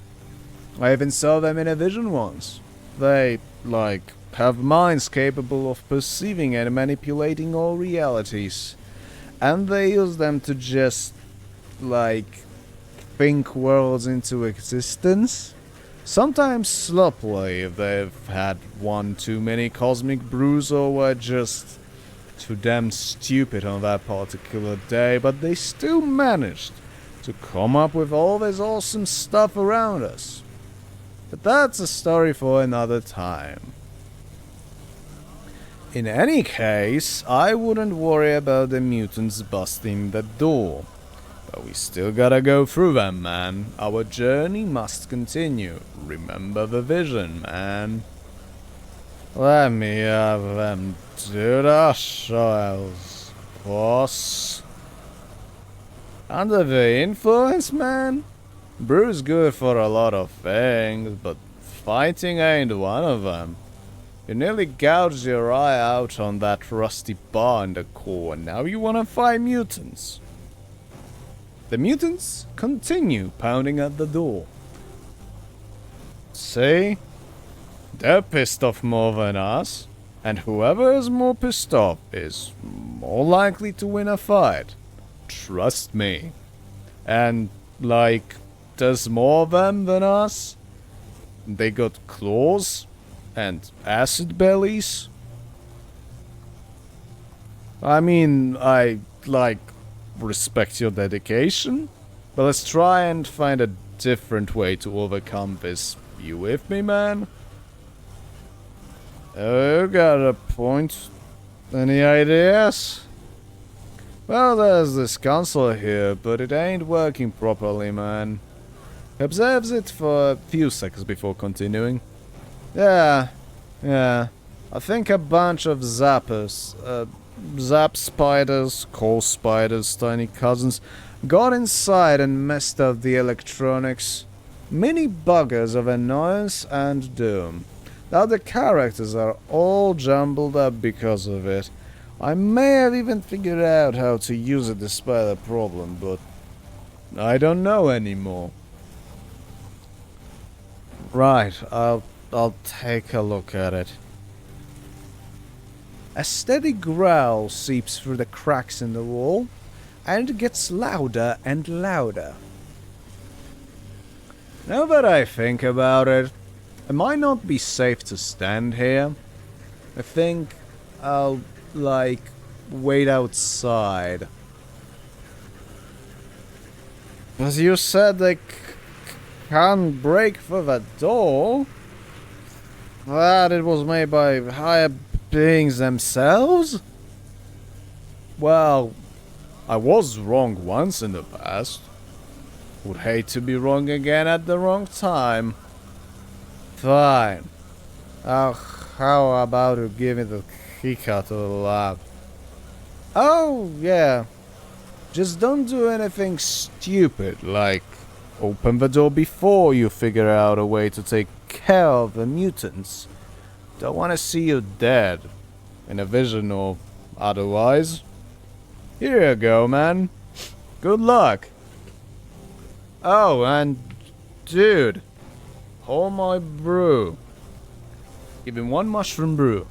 I even saw them in a vision once. They, like, have minds capable of perceiving and manipulating all realities. And they use them to just, like, think worlds into existence. Sometimes sloppily if they've had one too many cosmic brews or were just too damn stupid on that particular day, but they still managed to come up with all this awesome stuff around us. But that's a story for another time. In any case, I wouldn't worry about the mutants busting the door. But we still gotta go through them, man. Our journey must continue. Remember the vision, man. Let me have them do the trials, boss. Under the influence, man? Brew's good for a lot of things, but fighting ain't one of them. You nearly gouged your eye out on that rusty bar in the core, and now you wanna fight mutants. The mutants continue pounding at the door. See? They're pissed off more than us, and whoever is more pissed off is more likely to win a fight. Trust me. And, like, there's more of them than us. They got claws and acid bellies. I mean, I, like, respect your dedication, but let's try and find a different way to overcome this. You with me, man? Oh, got a point. Any ideas? Well, there's this console here, but it ain't working properly, man. He observes it for a few seconds before continuing. Yeah. I think a bunch of zappers, zap spiders, coal spiders, tiny cousins, got inside and messed up the electronics. Mini buggers of annoyance and doom. Now the characters are all jumbled up because of it. I may have even figured out how to use it despite the problem, but I don't know anymore. Right, I'll take a look at it. A steady growl seeps through the cracks in the wall, and gets louder and louder. Now that I think about it, it might not be safe to stand here. I think I'll, like, wait outside. As you said, they can't break through the door. That it was made by higher beings themselves? Well, I was wrong once in the past. Would hate to be wrong again at the wrong time. Fine. How about you give me the keycard to the lab? Oh, yeah. Just don't do anything stupid, like open the door before you figure out a way to take care of the mutants. Don't want to see you dead, in a vision or otherwise. Here you go, man. Good luck. Oh, and dude, hold my brew. Give him one mushroom brew.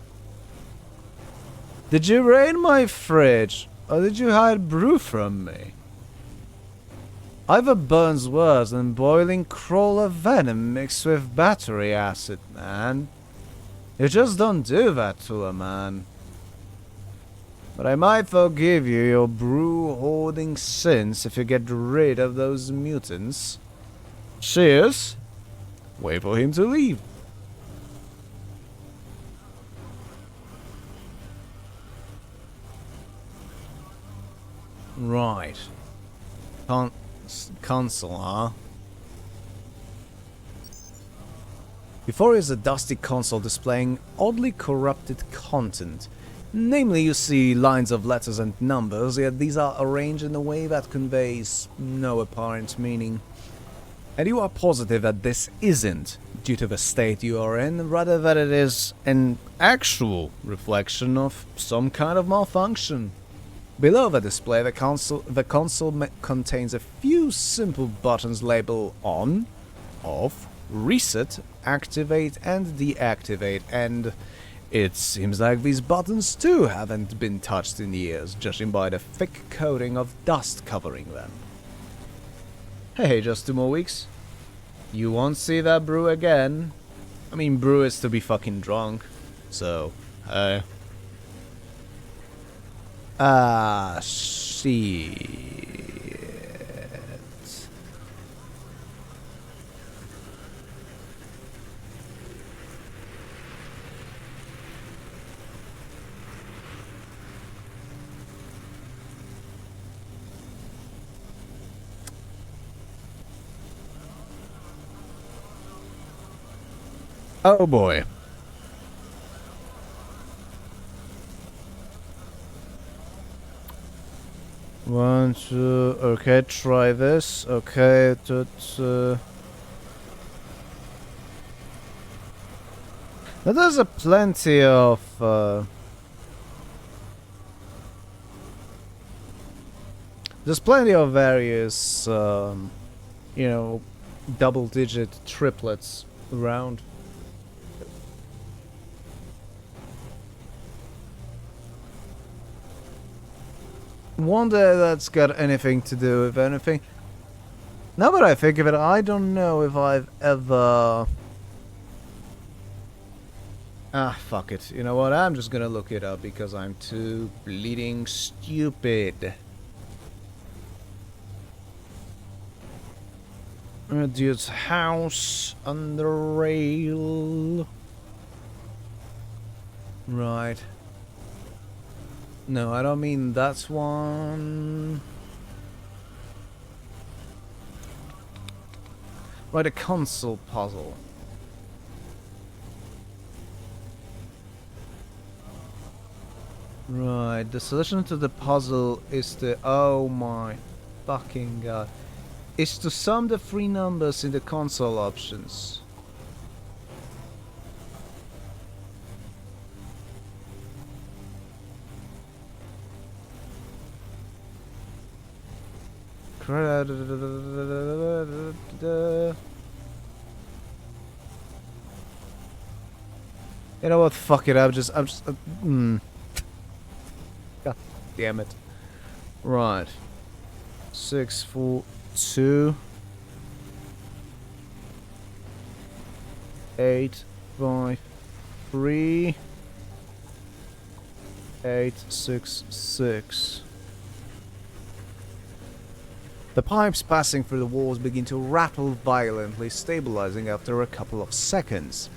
Did you raid my fridge? Or did you hide brew from me? Either burns worse than boiling crawler venom mixed with battery acid, man. You just don't do that to a man. But I might forgive you your brew hoarding sins if you get rid of those mutants. Cheers. Wait for him to leave. Right. Console, huh? Before is a dusty console displaying oddly corrupted content. Namely, you see lines of letters and numbers, yet these are arranged in a way that conveys no apparent meaning. And you are positive that this isn't due to the state you are in, rather that it is an actual reflection of some kind of malfunction. Below the display, the console contains a few simple buttons labeled on, off, reset, activate and deactivate, and it seems like these buttons too haven't been touched in years, judging by the thick coating of dust covering them. Hey, just 2 more weeks. You won't see that brew again. I mean, brew is to be fucking drunk, so, hey. Ah, shit. Oh boy. One, two, okay, try this, okay, Now there's a plenty of, there's plenty of various, you know, double-digit triplets around. Wonder that's got anything to do with anything. Now that I think of it, I don't know if I've ever... Ah, fuck it. You know what? I'm just gonna look it up because I'm too bleeding stupid. Dude's house on the rail. Right. No, I don't mean that one. Right, a console puzzle. Right, the solution to the puzzle is to... Oh my fucking god. Is to sum the 3 numbers in the console options. You know what? Fuck it. I'm just. God damn it. Right. 6, 4, 2, 8, 5, 3, 8, 6, 6. The pipes passing through the walls begin to rattle violently, stabilizing after a couple of seconds.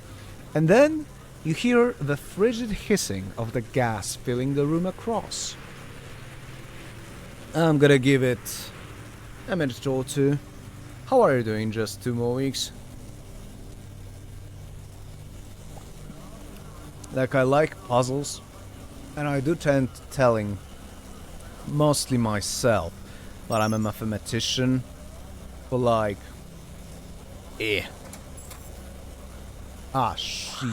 And then you hear the frigid hissing of the gas filling the room across. I'm gonna give it a minute or two. How are you doing? Just 2 more weeks? Like, I like puzzles, and I do tend to telling mostly myself. But I'm a mathematician, but like, Ah, shit.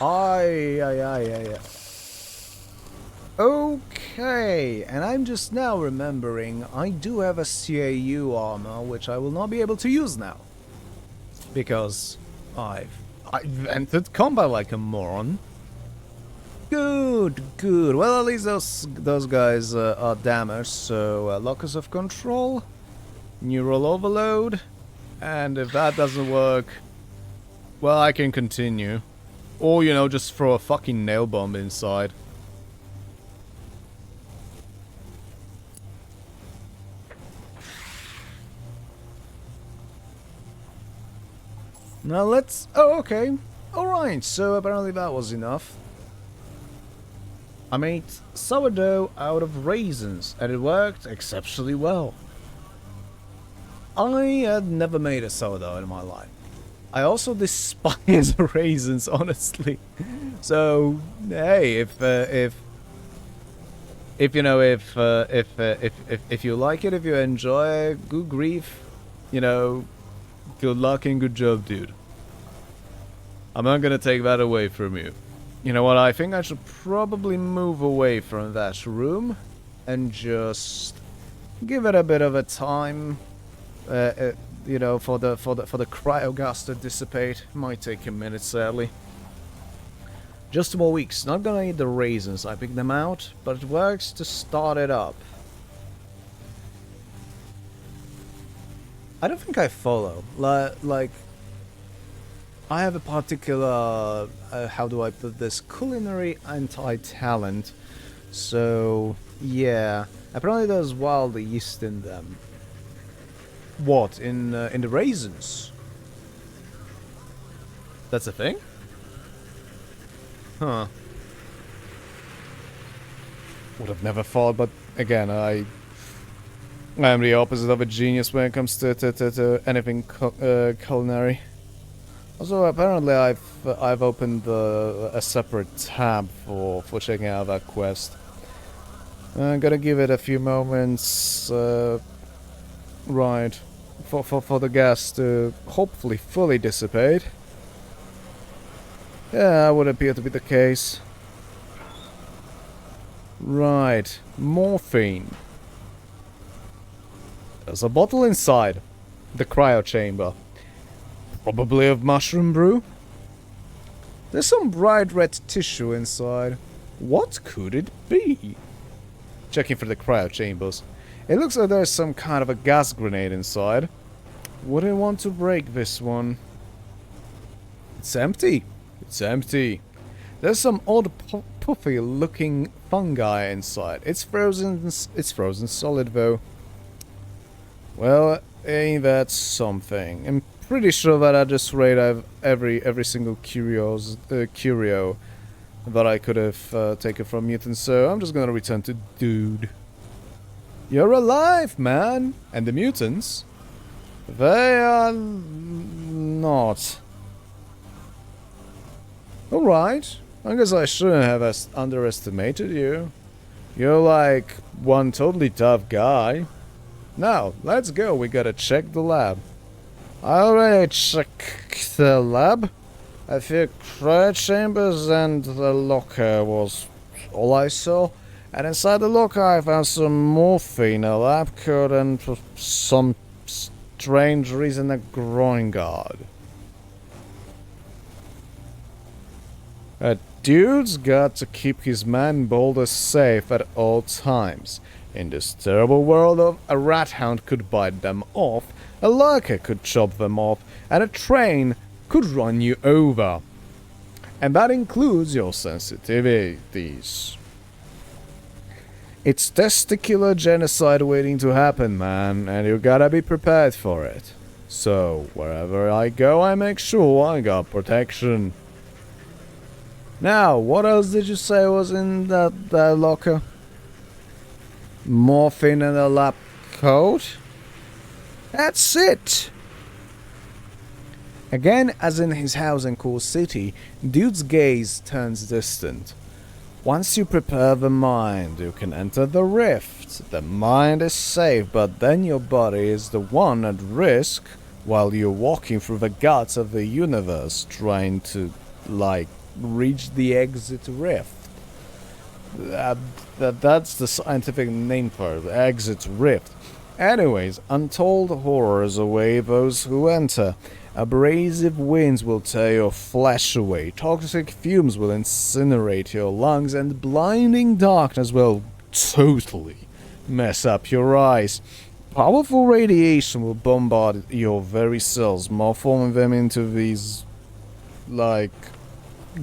Ay. Okay. Okay, and I'm just now remembering I do have a CAU armor, which I will not be able to use now. Because I've entered combat like a moron. Good, good. Well, at least those guys are damaged, so locus of control, neural overload, and if that doesn't work, well, I can continue. Or, you know, just throw a fucking nail bomb inside. Now let's... Oh, okay. Alright, so apparently that was enough. I made sourdough out of raisins, and it worked exceptionally well. I had never made a sourdough in my life. I also despise raisins, honestly. So, hey, if you know, if you like it, if you enjoy it, good grief, you know, good luck and good job, dude. I'm not gonna take that away from you. You know what, I think I should probably move away from that room and just give it a bit of a time, you know, for the cryo gas to dissipate. Might take a minute, sadly. Just 2 more weeks. Not gonna eat the raisins. I picked them out, but it works to start it up. I don't think I follow. Like, I have a particular, how do I put this, culinary anti-talent. So, yeah. Apparently there's wild yeast in them. What? In the raisins? That's a thing? Huh. Would have never thought, but again, I am the opposite of a genius when it comes to anything culinary. Also, apparently I've opened a separate tab for checking out that quest. I'm gonna give it a few moments, right, for the gas to hopefully fully dissipate. Yeah, that would appear to be the case. Right, morphine. There's a bottle inside the cryo chamber. Probably of mushroom brew. There's some bright red tissue inside. What could it be? Checking for the cryo chambers. It looks like there's some kind of a gas grenade inside. Wouldn't want to break this one. It's empty. It's empty. There's some odd puffy looking fungi inside. It's frozen solid though. Well, ain't that something? I'm pretty sure that at this rate I've every single curio that I could have taken from mutants, so I'm just gonna return to dude. You're alive, man! And the mutants? They are not. Alright, I guess I shouldn't have underestimated you. You're like one totally tough guy. Now, let's go, we gotta check the lab. I already checked the lab. A few cryo chambers and the locker was all I saw. And inside the locker I found some morphine, a lab coat, and for some strange reason a groin guard. A dude's got to keep his man boulders safe at all times. In this terrible world of a rat hound could bite them off, a lurker could chop them off, and a train could run you over. And that includes your sensitivities. It's testicular genocide waiting to happen, man, and you gotta be prepared for it. So, wherever I go, I make sure I got protection. Now, what else did you say was in that locker? Morphine and a lab coat? That's it! Again, as in his house in Core City, Dude's gaze turns distant. Once you prepare the mind, you can enter the rift. The mind is safe, but then your body is the one at risk while you're walking through the guts of the universe trying to, like, reach the exit rift. That's the scientific name for it, exit rift. Anyways, untold horrors await those who enter. Abrasive winds will tear your flesh away, toxic fumes will incinerate your lungs, and blinding darkness will totally mess up your eyes. Powerful radiation will bombard your very cells, malforming them into these, like,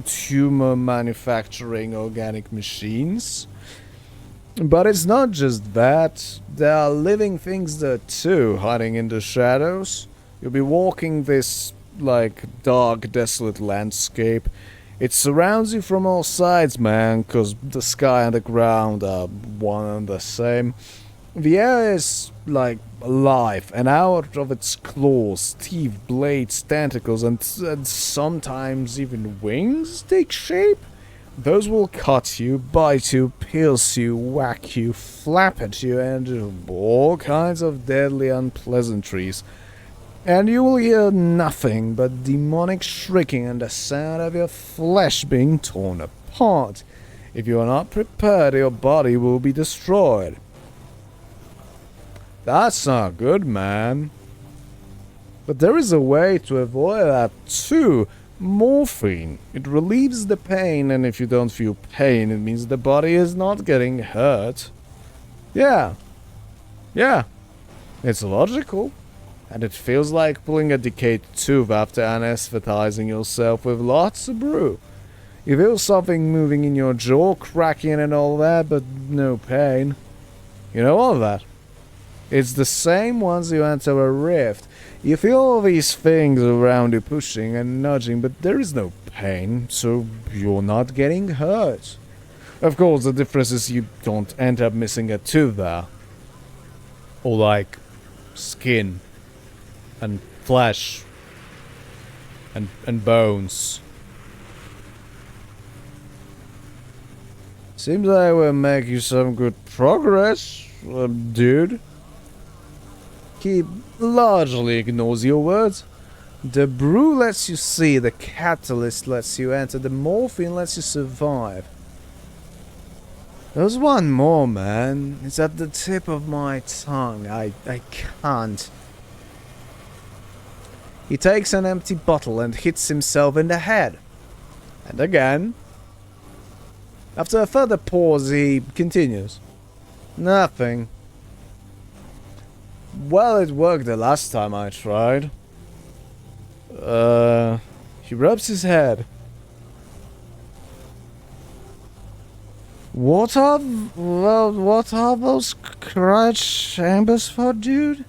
tumor manufacturing organic machines. But it's not just that. There are living things there too, hiding in the shadows. You'll be walking this, like, dark, desolate landscape. It surrounds you from all sides, man, 'cause the sky and the ground are one and the same. The air is, like, alive, and out of its claws, teeth, blades, tentacles, and sometimes even wings take shape. Those will cut you, bite you, pierce you, whack you, flap at you, and do all kinds of deadly unpleasantries. And you will hear nothing but demonic shrieking and the sound of your flesh being torn apart. If you are not prepared, your body will be destroyed. That's not good, man. But there is a way to avoid that too. Morphine. It relieves the pain, and if you don't feel pain, it means the body is not getting hurt. Yeah. It's logical. And it feels like pulling a decayed tooth after anesthetizing yourself with lots of brew. You feel something moving in your jaw, cracking and all that, but no pain. You know all that. It's the same once you enter a rift. You feel all these things around you pushing and nudging, but there is no pain, so you're not getting hurt. Of course, the difference is you don't end up missing a tooth there. Or like skin and flesh and bones. Seems like we're making some good progress, dude. He largely ignores your words. The brew lets you see, the catalyst lets you enter, the morphine lets you survive. There's one more, man. It's at the tip of my tongue. I can't. He takes an empty bottle and hits himself in the head. And again. After a further pause, he continues. Nothing. Well, it worked the last time I tried. He rubs his head. What are those cryo chambers for, dude?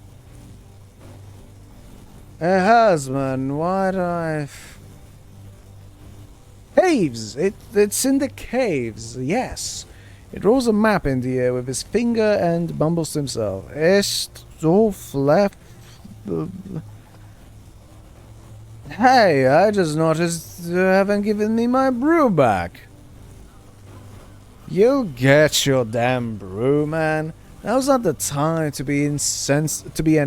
It has, man. Why'd I... Caves! It's in the caves, yes. It rolls a map in the air with his finger and mumbles to himself. Left. Hey, I just noticed you haven't given me my brew back. You'll get your damn brew, man. Now's not the time to be an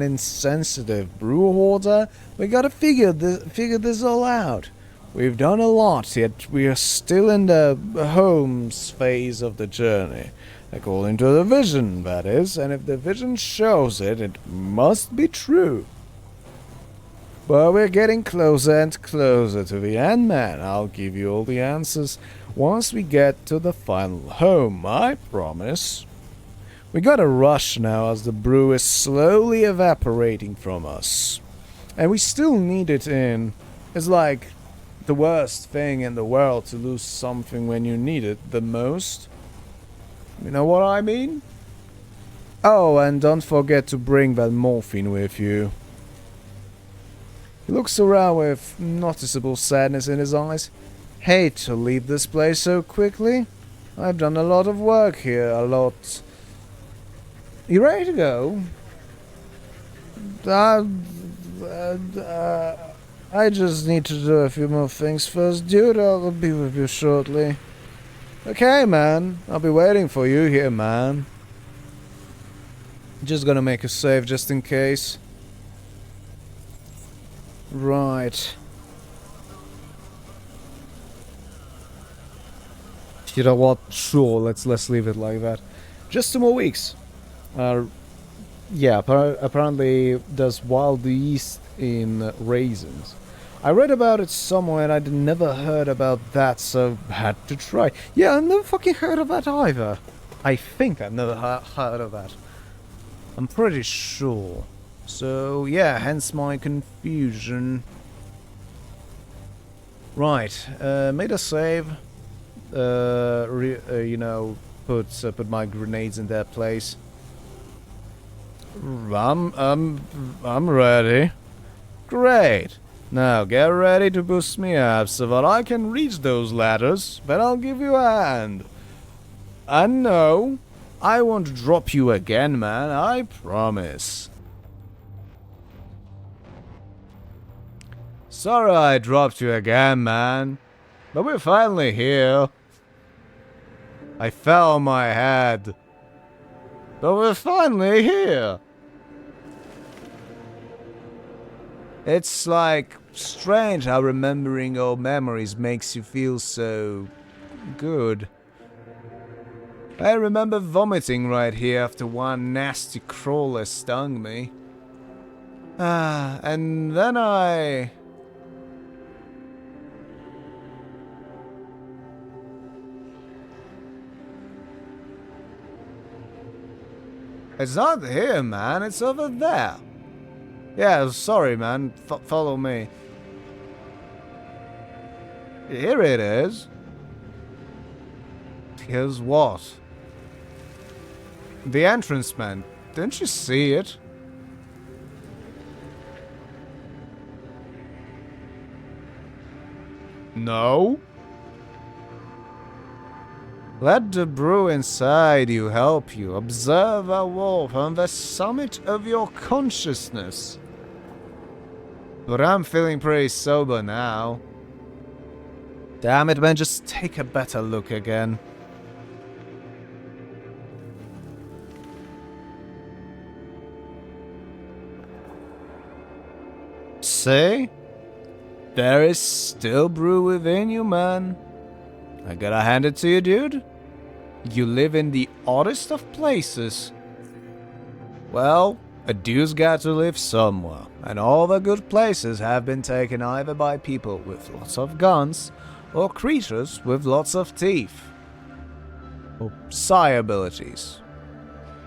insensitive brew hoarder. We gotta figure this all out. We've done a lot, yet we are still in the homes phase of the journey. According to the vision, that is, and if the vision shows it, it must be true. But we're getting closer and closer to the end, man. I'll give you all the answers once we get to the final home, I promise. We gotta rush now as the brew is slowly evaporating from us. And we still need it in. It's like the worst thing in the world to lose something when you need it the most. You know what I mean? Oh, and don't forget to bring that morphine with you. He looks around with noticeable sadness in his eyes. Hate to leave this place so quickly. I've done a lot of work here, a lot. You ready to go? I just need to do a few more things first, dude. I'll be with you shortly. Okay, man. I'll be waiting for you here, man. Just gonna make a save just in case. Right. You know what? Sure, let's leave it like that. Just 2 more weeks. Yeah, apparently there's wild yeast in raisins. I read about it somewhere and I'd never heard about that, so had to try. Yeah, I never fucking heard of that either. I think I've never heard of that. I'm pretty sure. So, yeah, hence my confusion. Right, made a save. You know, put my grenades in their place. I'm ready. Great. Now get ready to boost me up so that I can reach those ladders, then I'll give you a hand. And no, I won't drop you again, man, I promise. Sorry I dropped you again, man, but we're finally here. I fell on my head, but we're finally here. It's like strange how remembering old memories makes you feel so good. I remember vomiting right here after one nasty crawler stung me. And then I... It's not here, man. It's over there. Yeah, sorry, man. Follow me. Here it is. Here's what? The entrance, man. Didn't you see it? No? Let the brew inside you help you observe a wolf on the summit of your consciousness. But I'm feeling pretty sober now. Damn it, man, just take a better look again. See? There is still brew within you, man. I gotta hand it to you, dude. You live in the oddest of places. Well, a dude's got to live somewhere, and all the good places have been taken either by people with lots of guns, or creatures with lots of teeth. Or psi abilities.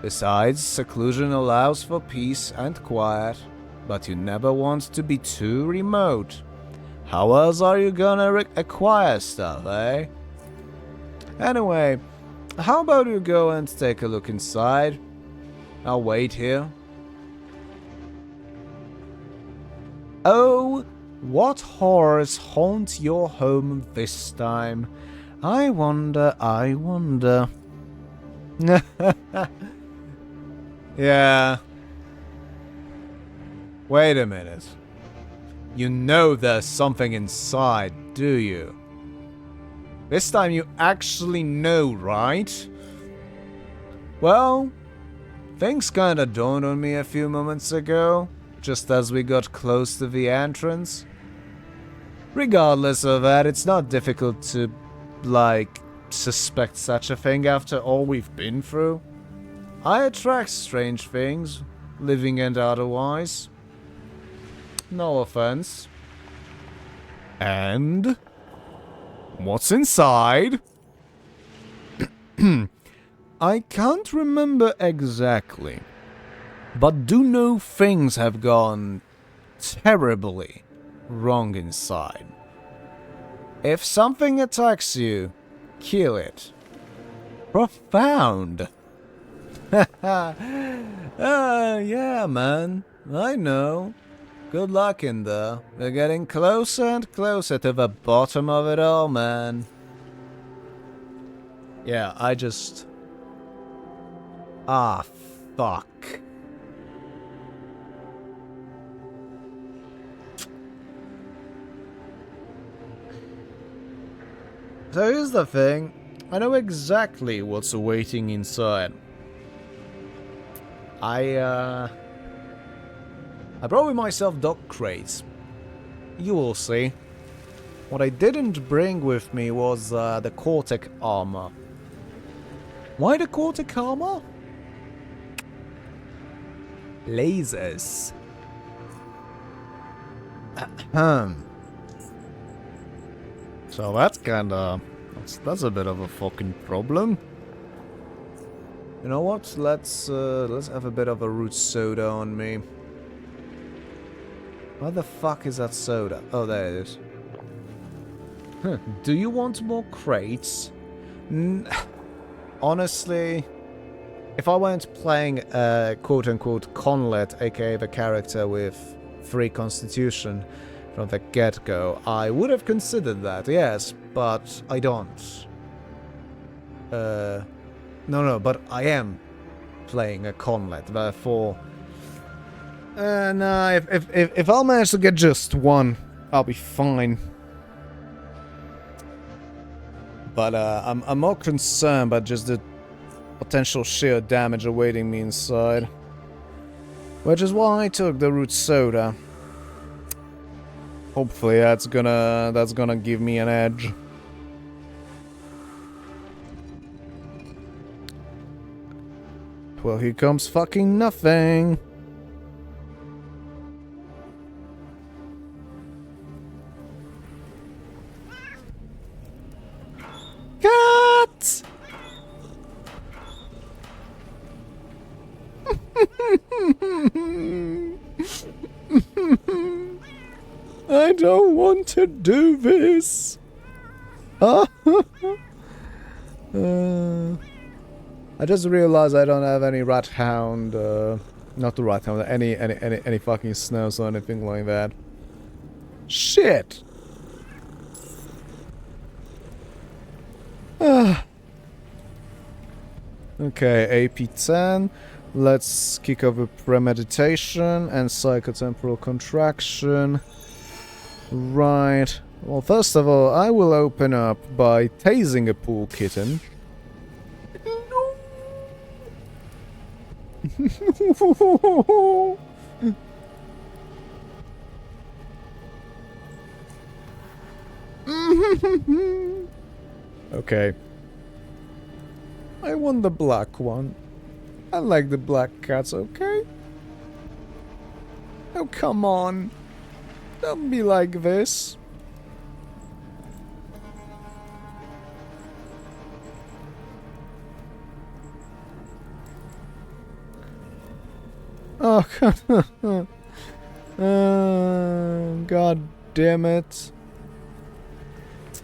Besides, seclusion allows for peace and quiet, but you never want to be too remote. How else are you gonna acquire stuff, eh? Anyway, how about you go and take a look inside? I'll wait here. Oh, what horrors haunt your home this time? I wonder. Yeah. Wait a minute. You know there's something inside, do you? This time you actually know, right? Well, things kinda dawned on me a few moments ago, just as we got close to the entrance. Regardless of that, it's not difficult to, like, suspect such a thing after all we've been through. I attract strange things, living and otherwise. No offense. And... what's inside? I can't remember exactly, but do know things have gone terribly wrong inside. If something attacks you, kill it. Profound. Yeah, man. I know. Good luck in there. We're getting closer and closer to the bottom of it all, man. Yeah, I just... ah, fuck. So here's the thing. I know exactly what's awaiting inside. I brought with myself dog crates. You will see. What I didn't bring with me was the Cortec armor. Why the Cortec armor? Lasers. So that's kinda... That's a bit of a fucking problem. You know what? Let's have a bit of a root soda on me. Where the fuck is that soda? Oh, there it is. Huh. Do you want more crates? Honestly, if I weren't playing quote-unquote Conlet, aka the character with 3 constitution from the get-go, I would have considered that, yes, but I don't. No, but I am playing a Conlet, therefore... nah, if I'll manage to get just one, I'll be fine. But I'm more concerned about just the potential sheer damage awaiting me inside. Which is why I took the root soda. Hopefully that's gonna give me an edge. Well, here comes fucking nothing. Cut! I don't want to do this. I just realized I don't have any rat hound, not the rat hound, any fucking snows or anything like that. Shit. Okay, AP10. Let's kick off with premeditation and psychotemporal contraction. Right. Well, first of all, I will open up by tasing a pool kitten. No. Okay. I want the black one. I like the black cats, okay? Oh, come on. Don't be like this. Oh, God damn it.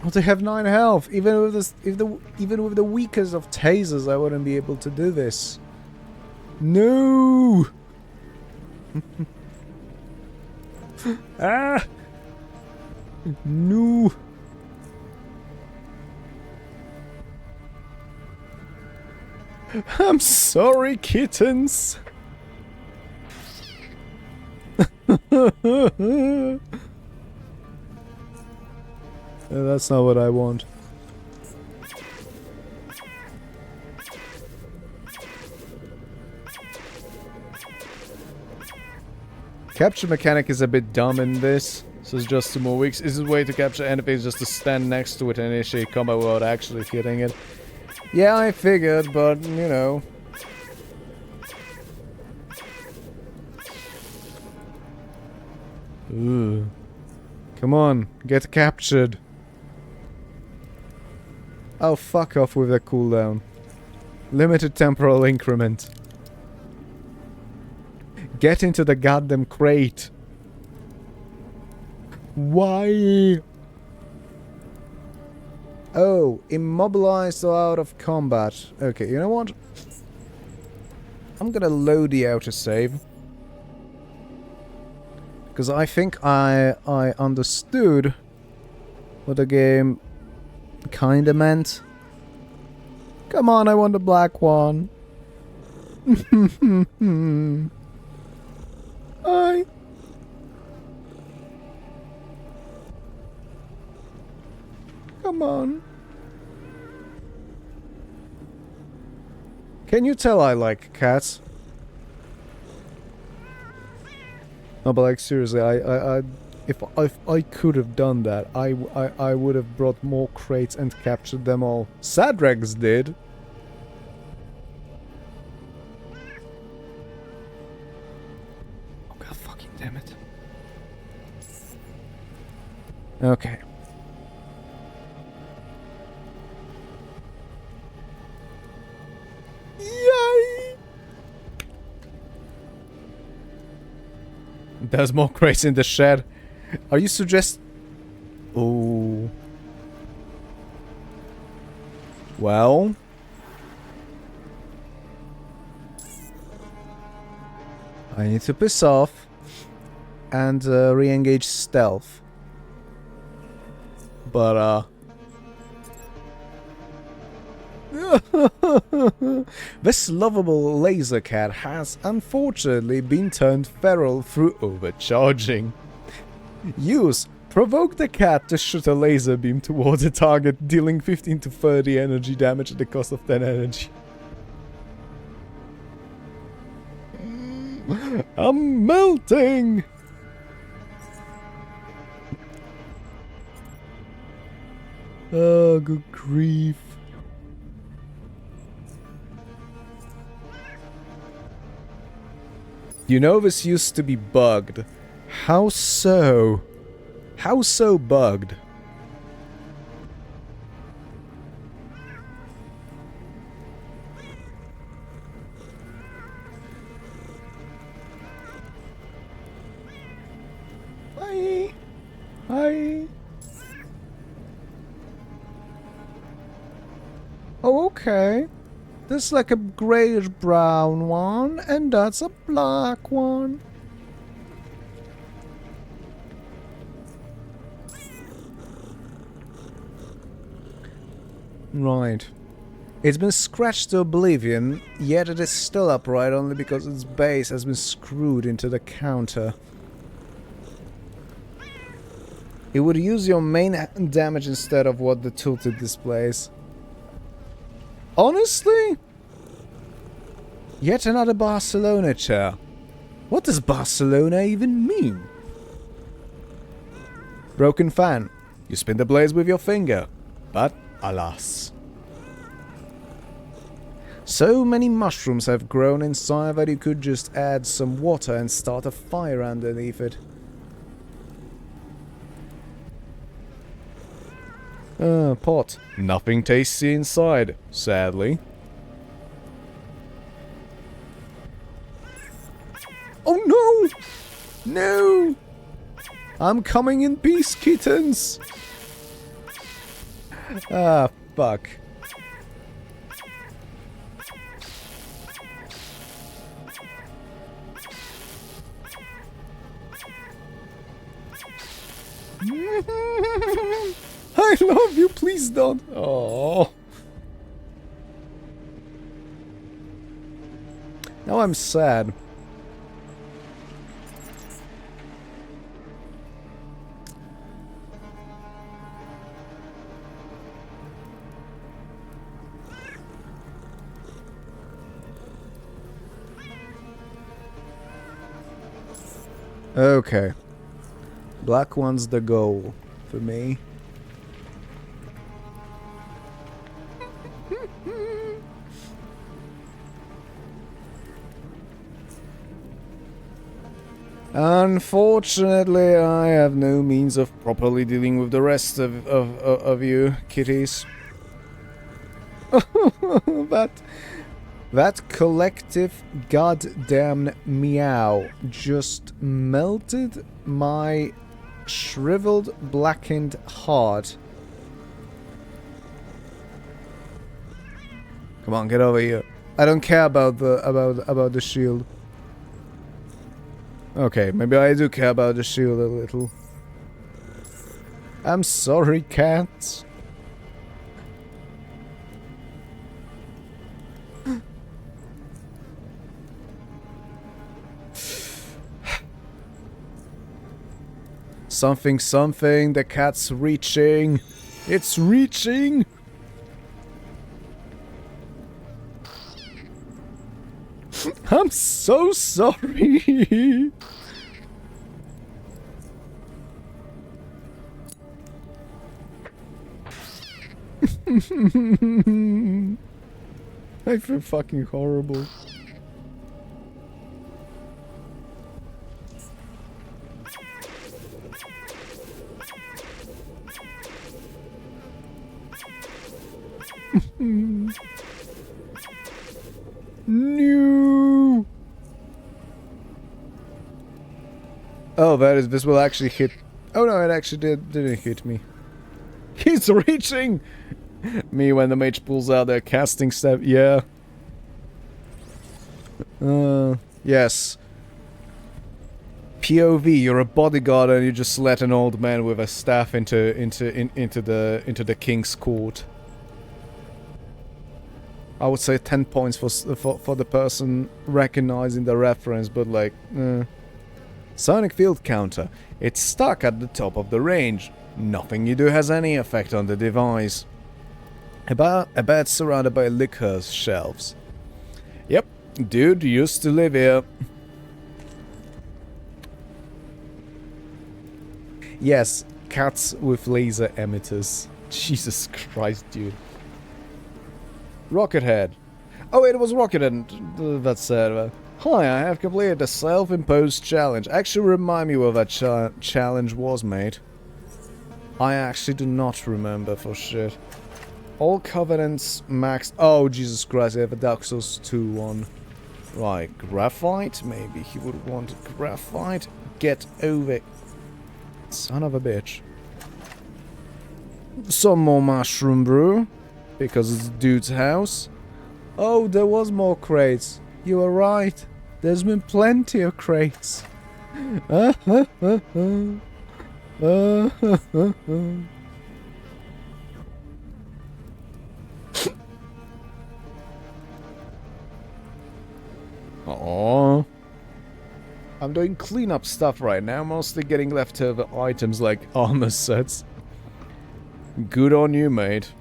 Oh, they have 9 health. Even with this, even with the weakest of tasers, I wouldn't be able to do this. No. Ah. No. I'm sorry, kittens. That's not what I want. Capture mechanic is a bit dumb in this, so it's just 2 more weeks. Is the way to capture enemies just to stand next to it and initiate combat without actually hitting it? Yeah, I figured, but, you know... Ooh. Come on, get captured. Oh, fuck off with the cooldown. Limited temporal increment. Get into the goddamn crate. Why? Oh, immobilized or out of combat. Okay, you know what? I'm gonna load the autosave. Because I think I understood what the game kinda meant. Come on, I want the black one. Come on. Can you tell I like cats? No, but like seriously, If I could have done that, I would have brought more crates and captured them all. Sadrex did. Oh god fucking damn it. Okay. Yay! There's more crates in the shed. Are you suggest? Oh. Well. I need to piss off and re-engage stealth. But this lovable laser cat has unfortunately been turned feral through overcharging. Use provoke the cat to shoot a laser beam towards a target, dealing 15 to 30 energy damage at the cost of 10 energy. I'm melting! Oh, good grief. You know this used to be bugged. How so? How so bugged? Hi. Hi. Oh, okay. There's like a grayish-brown one, and that's a black one. Right. It's been scratched to oblivion, yet it is still upright only because its base has been screwed into the counter. It would use your main damage instead of what the tilted displays. Honestly? Yet another Barcelona chair. What does Barcelona even mean? Broken fan. You spin the blades with your finger. But, alas. So many mushrooms have grown inside that you could just add some water and start a fire underneath it. Pot. Nothing tasty inside, sadly. Oh no! No! I'm coming in peace, kittens! Ah, fuck. I love you, please don't. Oh. Now I'm sad. Okay. Black one's the goal for me. Unfortunately, I have no means of properly dealing with the rest of you, kitties. That collective goddamn meow just melted my shriveled, blackened heart. Come on, get over here. I don't care about the shield. Okay, maybe I do care about the shield a little. I'm sorry, cats. Something, the cat's reaching. It's reaching. I'm so sorry. I feel fucking horrible. No. Oh, this will actually hit. Oh no, it actually didn't hit me. He's reaching me when the mage pulls out their casting staff. Yeah. Yes. POV, you're a bodyguard and you just let an old man with a staff into the king's court. I would say 10 points for the person recognizing the reference, but like, Sonic Field Counter. It's stuck at the top of the range. Nothing you do has any effect on the device. A bed surrounded by liquor shelves. Yep, dude used to live here. Yes, cats with laser emitters. Jesus Christ, dude. Rockethead. Oh, it was Rockethead that said, hi, I have completed a self-imposed challenge. Actually, remind me what that challenge was, mate. I actually do not remember for shit. All covenants max. Oh, Jesus Christ, I have a Dark Souls 2 one. Right, graphite? Maybe he would want graphite. Get over it. Son of a bitch. Some more mushroom brew. Because it's dude's house. Oh, there was more crates. You were right. There's been plenty of crates. Aww. I'm doing cleanup stuff right now, mostly getting leftover items like armor sets. Good on you, mate.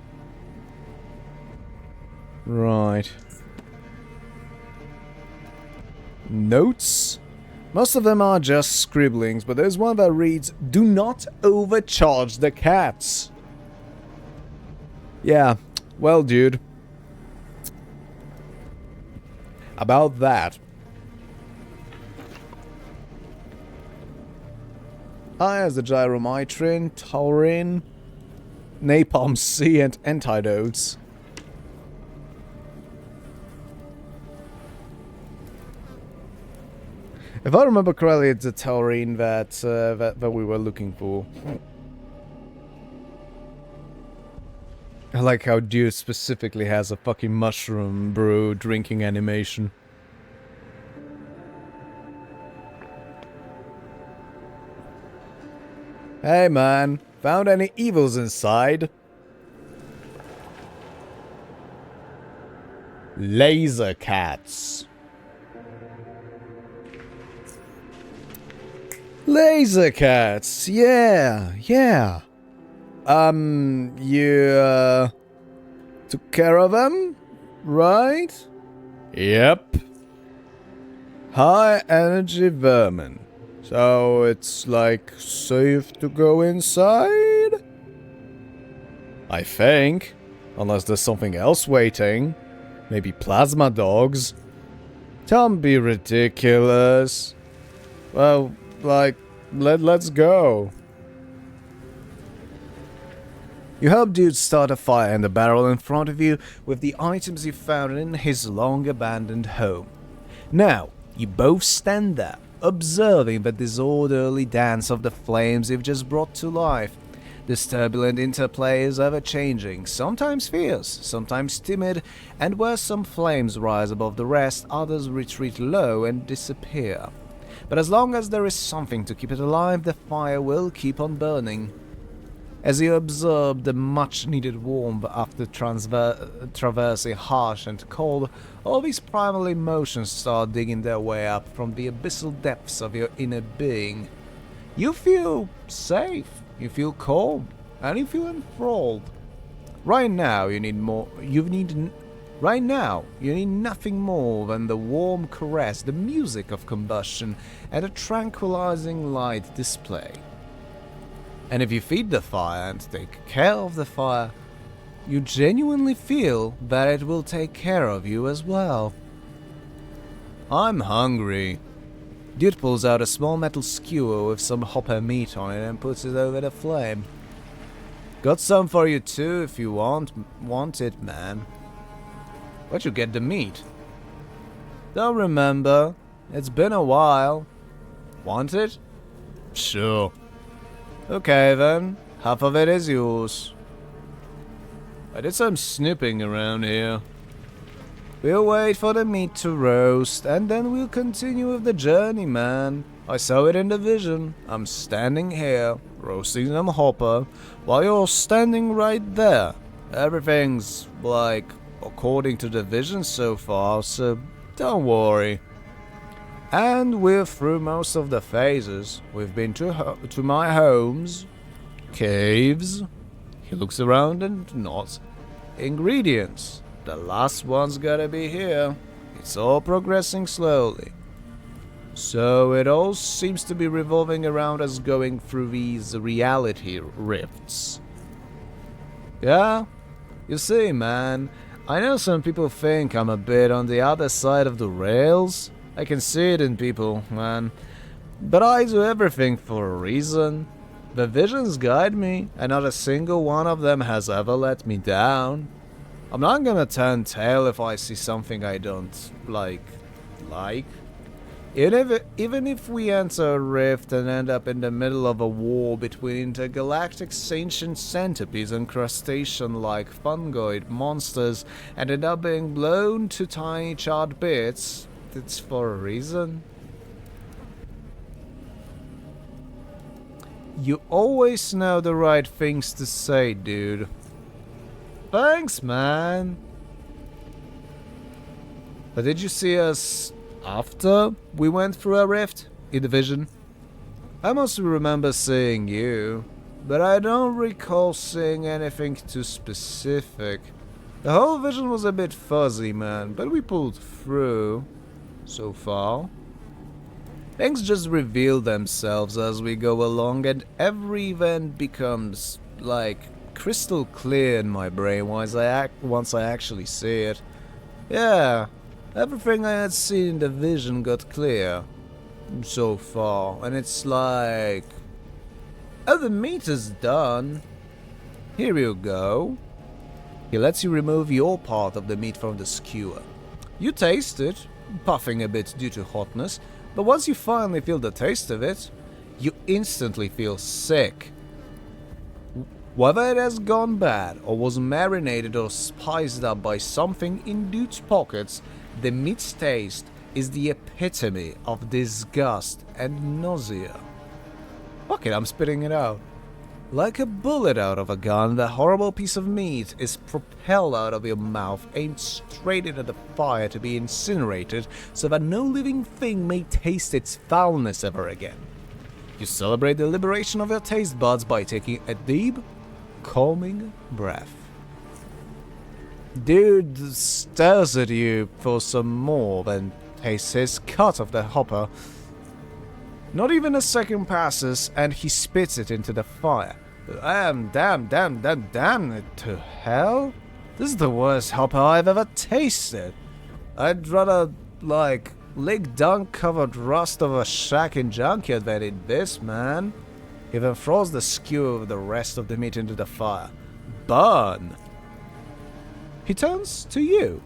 Right. Notes? Most of them are just scribblings, but there's one that reads, do not overcharge the cats. Yeah, well, dude. About that. I has the Gyromitrin, Taurin, Napalm C, and antidotes. If I remember correctly, it's the taurine that we were looking for. I like how dude specifically has a fucking mushroom brew drinking animation. Hey man, found any evils inside? Laser cats. Laser cats, yeah. You, took care of them, right? Yep. High energy vermin. So it's like safe to go inside? I think. Unless there's something else waiting. Maybe plasma dogs. Don't be ridiculous. Well, like, let's go. You help dude start a fire in the barrel in front of you with the items you found in his long-abandoned home. Now, you both stand there, observing the disorderly dance of the flames you've just brought to life. This turbulent interplay is ever-changing, sometimes fierce, sometimes timid, and where some flames rise above the rest, others retreat low and disappear. But as long as there is something to keep it alive, the fire will keep on burning. As you observe the much-needed warmth after traversing harsh and cold, all these primal emotions start digging their way up from the abyssal depths of your inner being. You feel safe, you feel calm, and you feel enthralled. Right now, you need nothing more than the warm caress, the music of combustion, and a tranquilizing light display. And if you feed the fire and take care of the fire, you genuinely feel that it will take care of you as well. I'm hungry. Dude pulls out a small metal skewer with some hopper meat on it and puts it over the flame. Got some for you too if you want it, man. Where'd you get the meat? Don't remember. It's been a while. Want it? Sure. Okay then, half of it is yours. I did some snooping around here. We'll wait for the meat to roast, and then we'll continue with the journey, man. I saw it in the vision. I'm standing here, roasting some hopper, while you're standing right there. Everything's, like, according to the vision so far, so don't worry. And we're through most of the phases. We've been to my homes, caves. He looks around and nods. Ingredients. The last one's gotta be here. It's all progressing slowly. So it all seems to be revolving around us going through these reality rifts. Yeah? You see, man, I know some people think I'm a bit on the other side of the rails. I can see it in people, man. But I do everything for a reason. The visions guide me, and not a single one of them has ever let me down. I'm not gonna turn tail if I see something I don't like. Even if we enter a rift and end up in the middle of a war between intergalactic ancient centipedes and crustacean-like fungoid monsters and end up being blown to tiny charred bits, it's for a reason. You always know the right things to say, dude. Thanks, man. But did you see us after we went through a rift in the vision? I must remember seeing you, but I don't recall seeing anything too specific. The whole vision was a bit fuzzy, man, but we pulled through so far. Things just reveal themselves as we go along, and every event becomes, like, crystal clear in my brain once I actually see it. Yeah, everything I had seen in the vision got clear so far, and it's like, oh, the meat is done. Here you go. He lets you remove your part of the meat from the skewer. You taste it, puffing a bit due to hotness, but once you finally feel the taste of it, you instantly feel sick. Whether it has gone bad, or was marinated or spiced up by something in dude's pockets, the meat's taste is the epitome of disgust and nausea. Fuck it, I'm spitting it out. Like a bullet out of a gun, the horrible piece of meat is propelled out of your mouth, aimed straight into the fire to be incinerated, so that no living thing may taste its foulness ever again. You celebrate the liberation of your taste buds by taking a deep, calming breath. Dude stares at you for some more, then tastes his cut of the hopper. Not even a second passes, and he spits it into the fire. Damn it to hell. This is the worst hopper I've ever tasted. I'd rather, like, lick dung-covered rust of a shack in Junkyard than eat this, man. He then throws the skewer with the rest of the meat into the fire. Burn! He turns to you.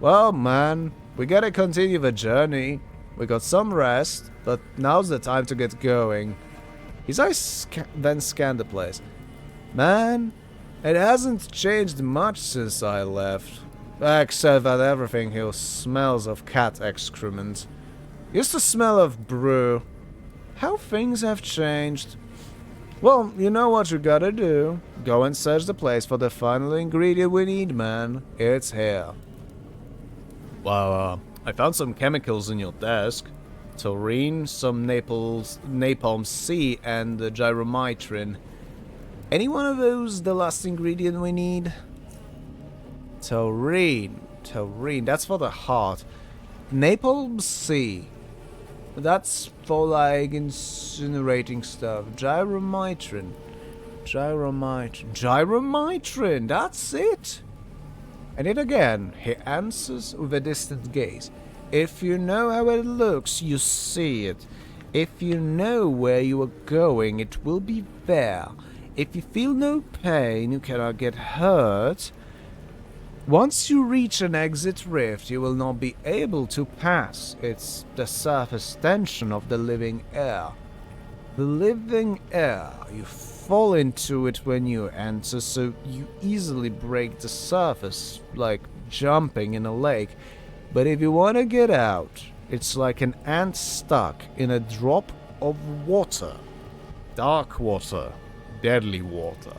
Well, man, we gotta continue the journey. We got some rest, but now's the time to get going. His eyes then scan the place. Man, it hasn't changed much since I left. Except that everything here smells of cat excrement. Used to smell of brew. How things have changed. Well, you know what you gotta do. Go and search the place for the final ingredient we need, man. It's here. Wow, I found some chemicals in your desk. Taurine, some napalm C, and gyromitrin. Any one of those the last ingredient we need? Taurine, that's for the heart. Napalm C, that's for like incinerating stuff. Gyromitrin, Gyromitrin, that's it. And then again, he answers with a distant gaze. If you know how it looks, you see it. If you know where you are going, it will be there. If you feel no pain, you cannot get hurt. Once you reach an exit rift, you will not be able to pass. It's the surface tension of the living air. The living air, you fall into it when you enter, so you easily break the surface, like jumping in a lake. But if you want to get out, it's like an ant stuck in a drop of water. Dark water, deadly water.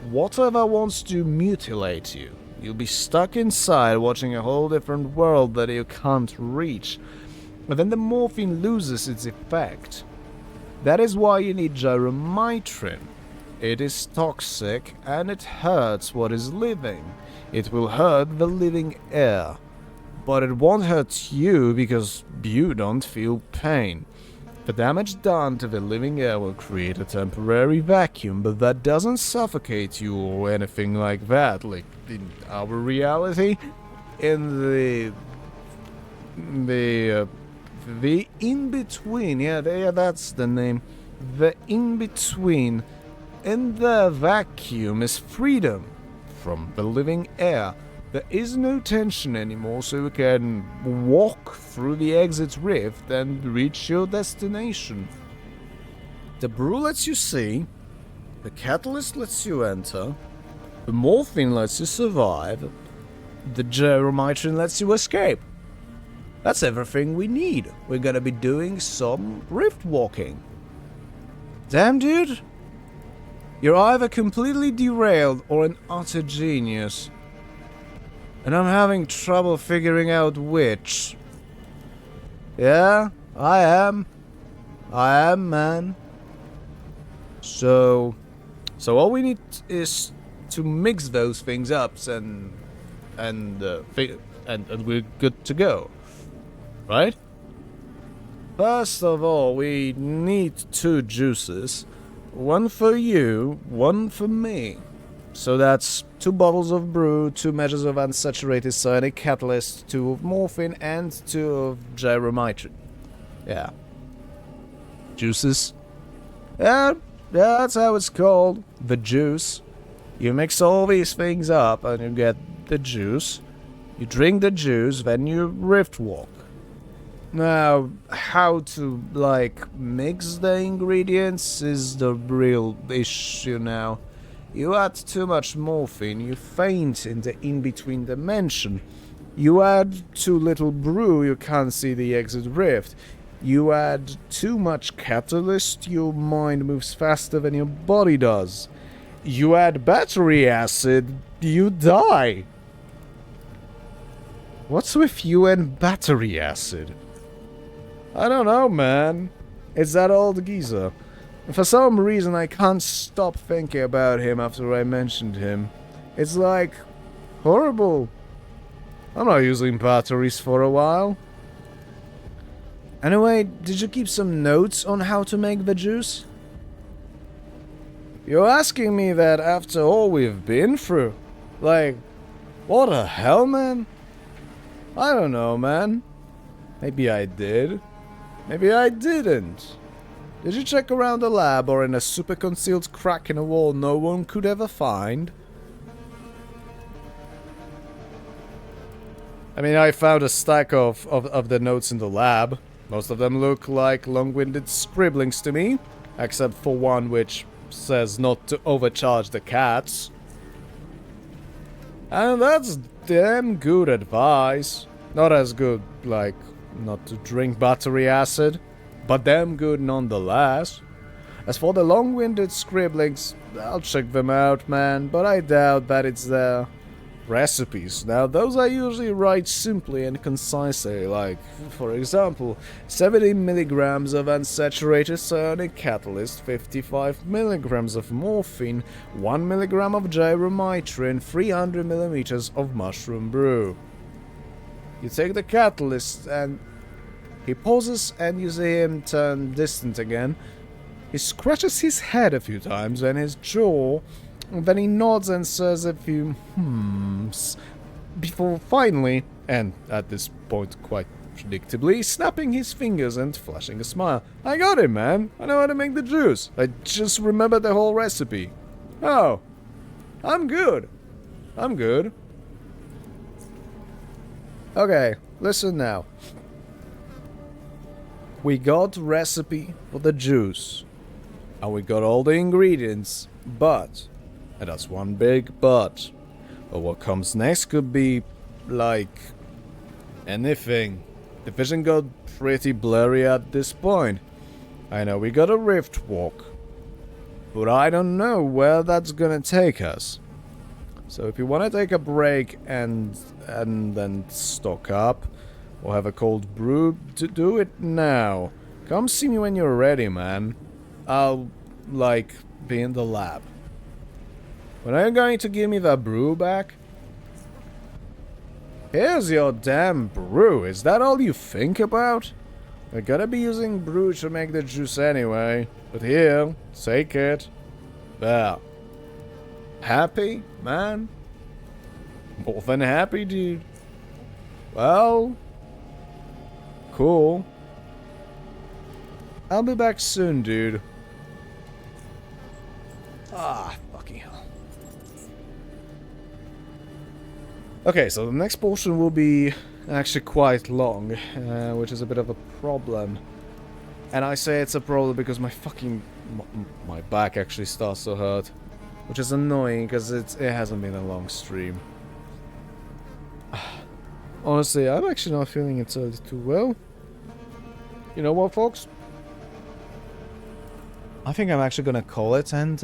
Water that wants to mutilate you. You'll be stuck inside watching a whole different world that you can't reach. But then the morphine loses its effect. That is why you need gyromitrin. It is toxic and it hurts what is living. It will hurt the living air. But it won't hurt you because you don't feel pain. The damage done to the living air will create a temporary vacuum, but that doesn't suffocate you or anything like that, like in our reality. In the in-between, yeah, that's the name. The in-between, in the vacuum, is freedom from the living air. There is no tension anymore, so you can walk through the exit rift and reach your destination. The brew lets you see, the catalyst lets you enter, the morphine lets you survive, the gyromitrin lets you escape. That's everything we need. We're gonna be doing some rift walking. Damn, dude. You're either completely derailed or an utter genius. And I'm having trouble figuring out which. Yeah, I am. I am, man. So all we need is to mix those things up and we're good to go. Right? First of all, we need 2 juices. One for you, one for me. So that's 2 bottles of brew, 2 measures of unsaturated cyanic catalyst, 2 of morphine, and 2 of gyromitrin. Yeah. Juices? Yeah, that's how it's called. The juice. You mix all these things up and you get the juice. You drink the juice, then you rift walk. Now, how to, mix the ingredients is the real issue now. You add too much morphine, you faint in the in-between dimension. You add too little brew, you can't see the exit rift. You add too much catalyst, your mind moves faster than your body does. You add battery acid, you die. What's with you and battery acid? I don't know, man. It's that old geezer. For some reason, I can't stop thinking about him after I mentioned him. It's horrible. I'm not using batteries for a while. Anyway, did you keep some notes on how to make the juice? You're asking me that after all we've been through? What the hell, man? I don't know, man. Maybe I did. Maybe I didn't. Did you check around the lab or in a super concealed crack in a wall no one could ever find? I mean, I found a stack of the notes in the lab. Most of them look like long-winded scribblings to me, except for one which says not to overcharge the cats. And that's damn good advice. Not as good, not to drink battery acid, but damn good nonetheless. As for the long-winded scribblings, I'll check them out, man, but I doubt that it's their recipes. Now, those I usually write simply and concisely, for example, 70 milligrams of unsaturated cyanic catalyst, 55 milligrams of morphine, 1 milligram of gyromitrin, 300 millimeters of mushroom brew. You take the catalyst and... He pauses and you see him turn distant again. He scratches his head a few times and his jaw, and then he nods and says a few hmms, before finally, and at this point quite predictably, snapping his fingers and flashing a smile. I got it, man. I know how to make the juice. I just remembered the whole recipe. Oh, I'm good. I'm good. Okay, listen now. We got recipe for the juice. And we got all the ingredients, but, and that's one big but what comes next could be, like, anything. The vision got pretty blurry at this point. I know we got a rift walk, but I don't know where that's gonna take us. So if you wanna take a break and then stock up, or have a cold brew, do it now. Come see me when you're ready, man. I'll, like, be in the lab. When are you going to give me that brew back? Here's your damn brew. Is that all you think about? We're gonna be using brew to make the juice anyway. But here, take it. There. Happy, man? More than happy, dude. Well, cool. I'll be back soon, dude. Ah, fucking hell. Okay, so the next portion will be actually quite long, which is a bit of a problem. And I say it's a problem because my fucking... my back actually starts to hurt. Which is annoying, because it hasn't been a long stream. Honestly, I'm actually not feeling it too well. You know what, folks? I think I'm actually gonna call it and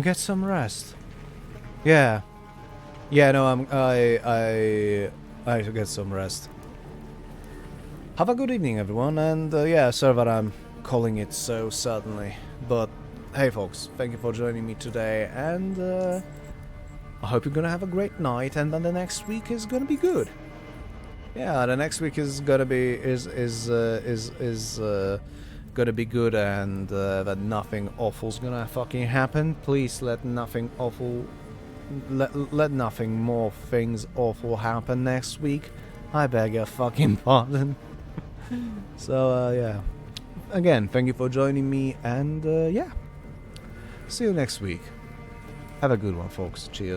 get some rest. Yeah. Yeah, no, I should get some rest. Have a good evening, everyone, and yeah, sorry that I'm calling it so suddenly, but hey, folks, thank you for joining me today, and I hope you're gonna have a great night, and then the next week is gonna be good. Yeah, the next week is gonna be gonna be good, and that nothing awful's gonna fucking happen. Please let nothing awful. Let nothing more things awful happen next week. I beg your fucking pardon. So, yeah. Again, thank you for joining me, and, yeah. See you next week. Have a good one, folks. Cheers.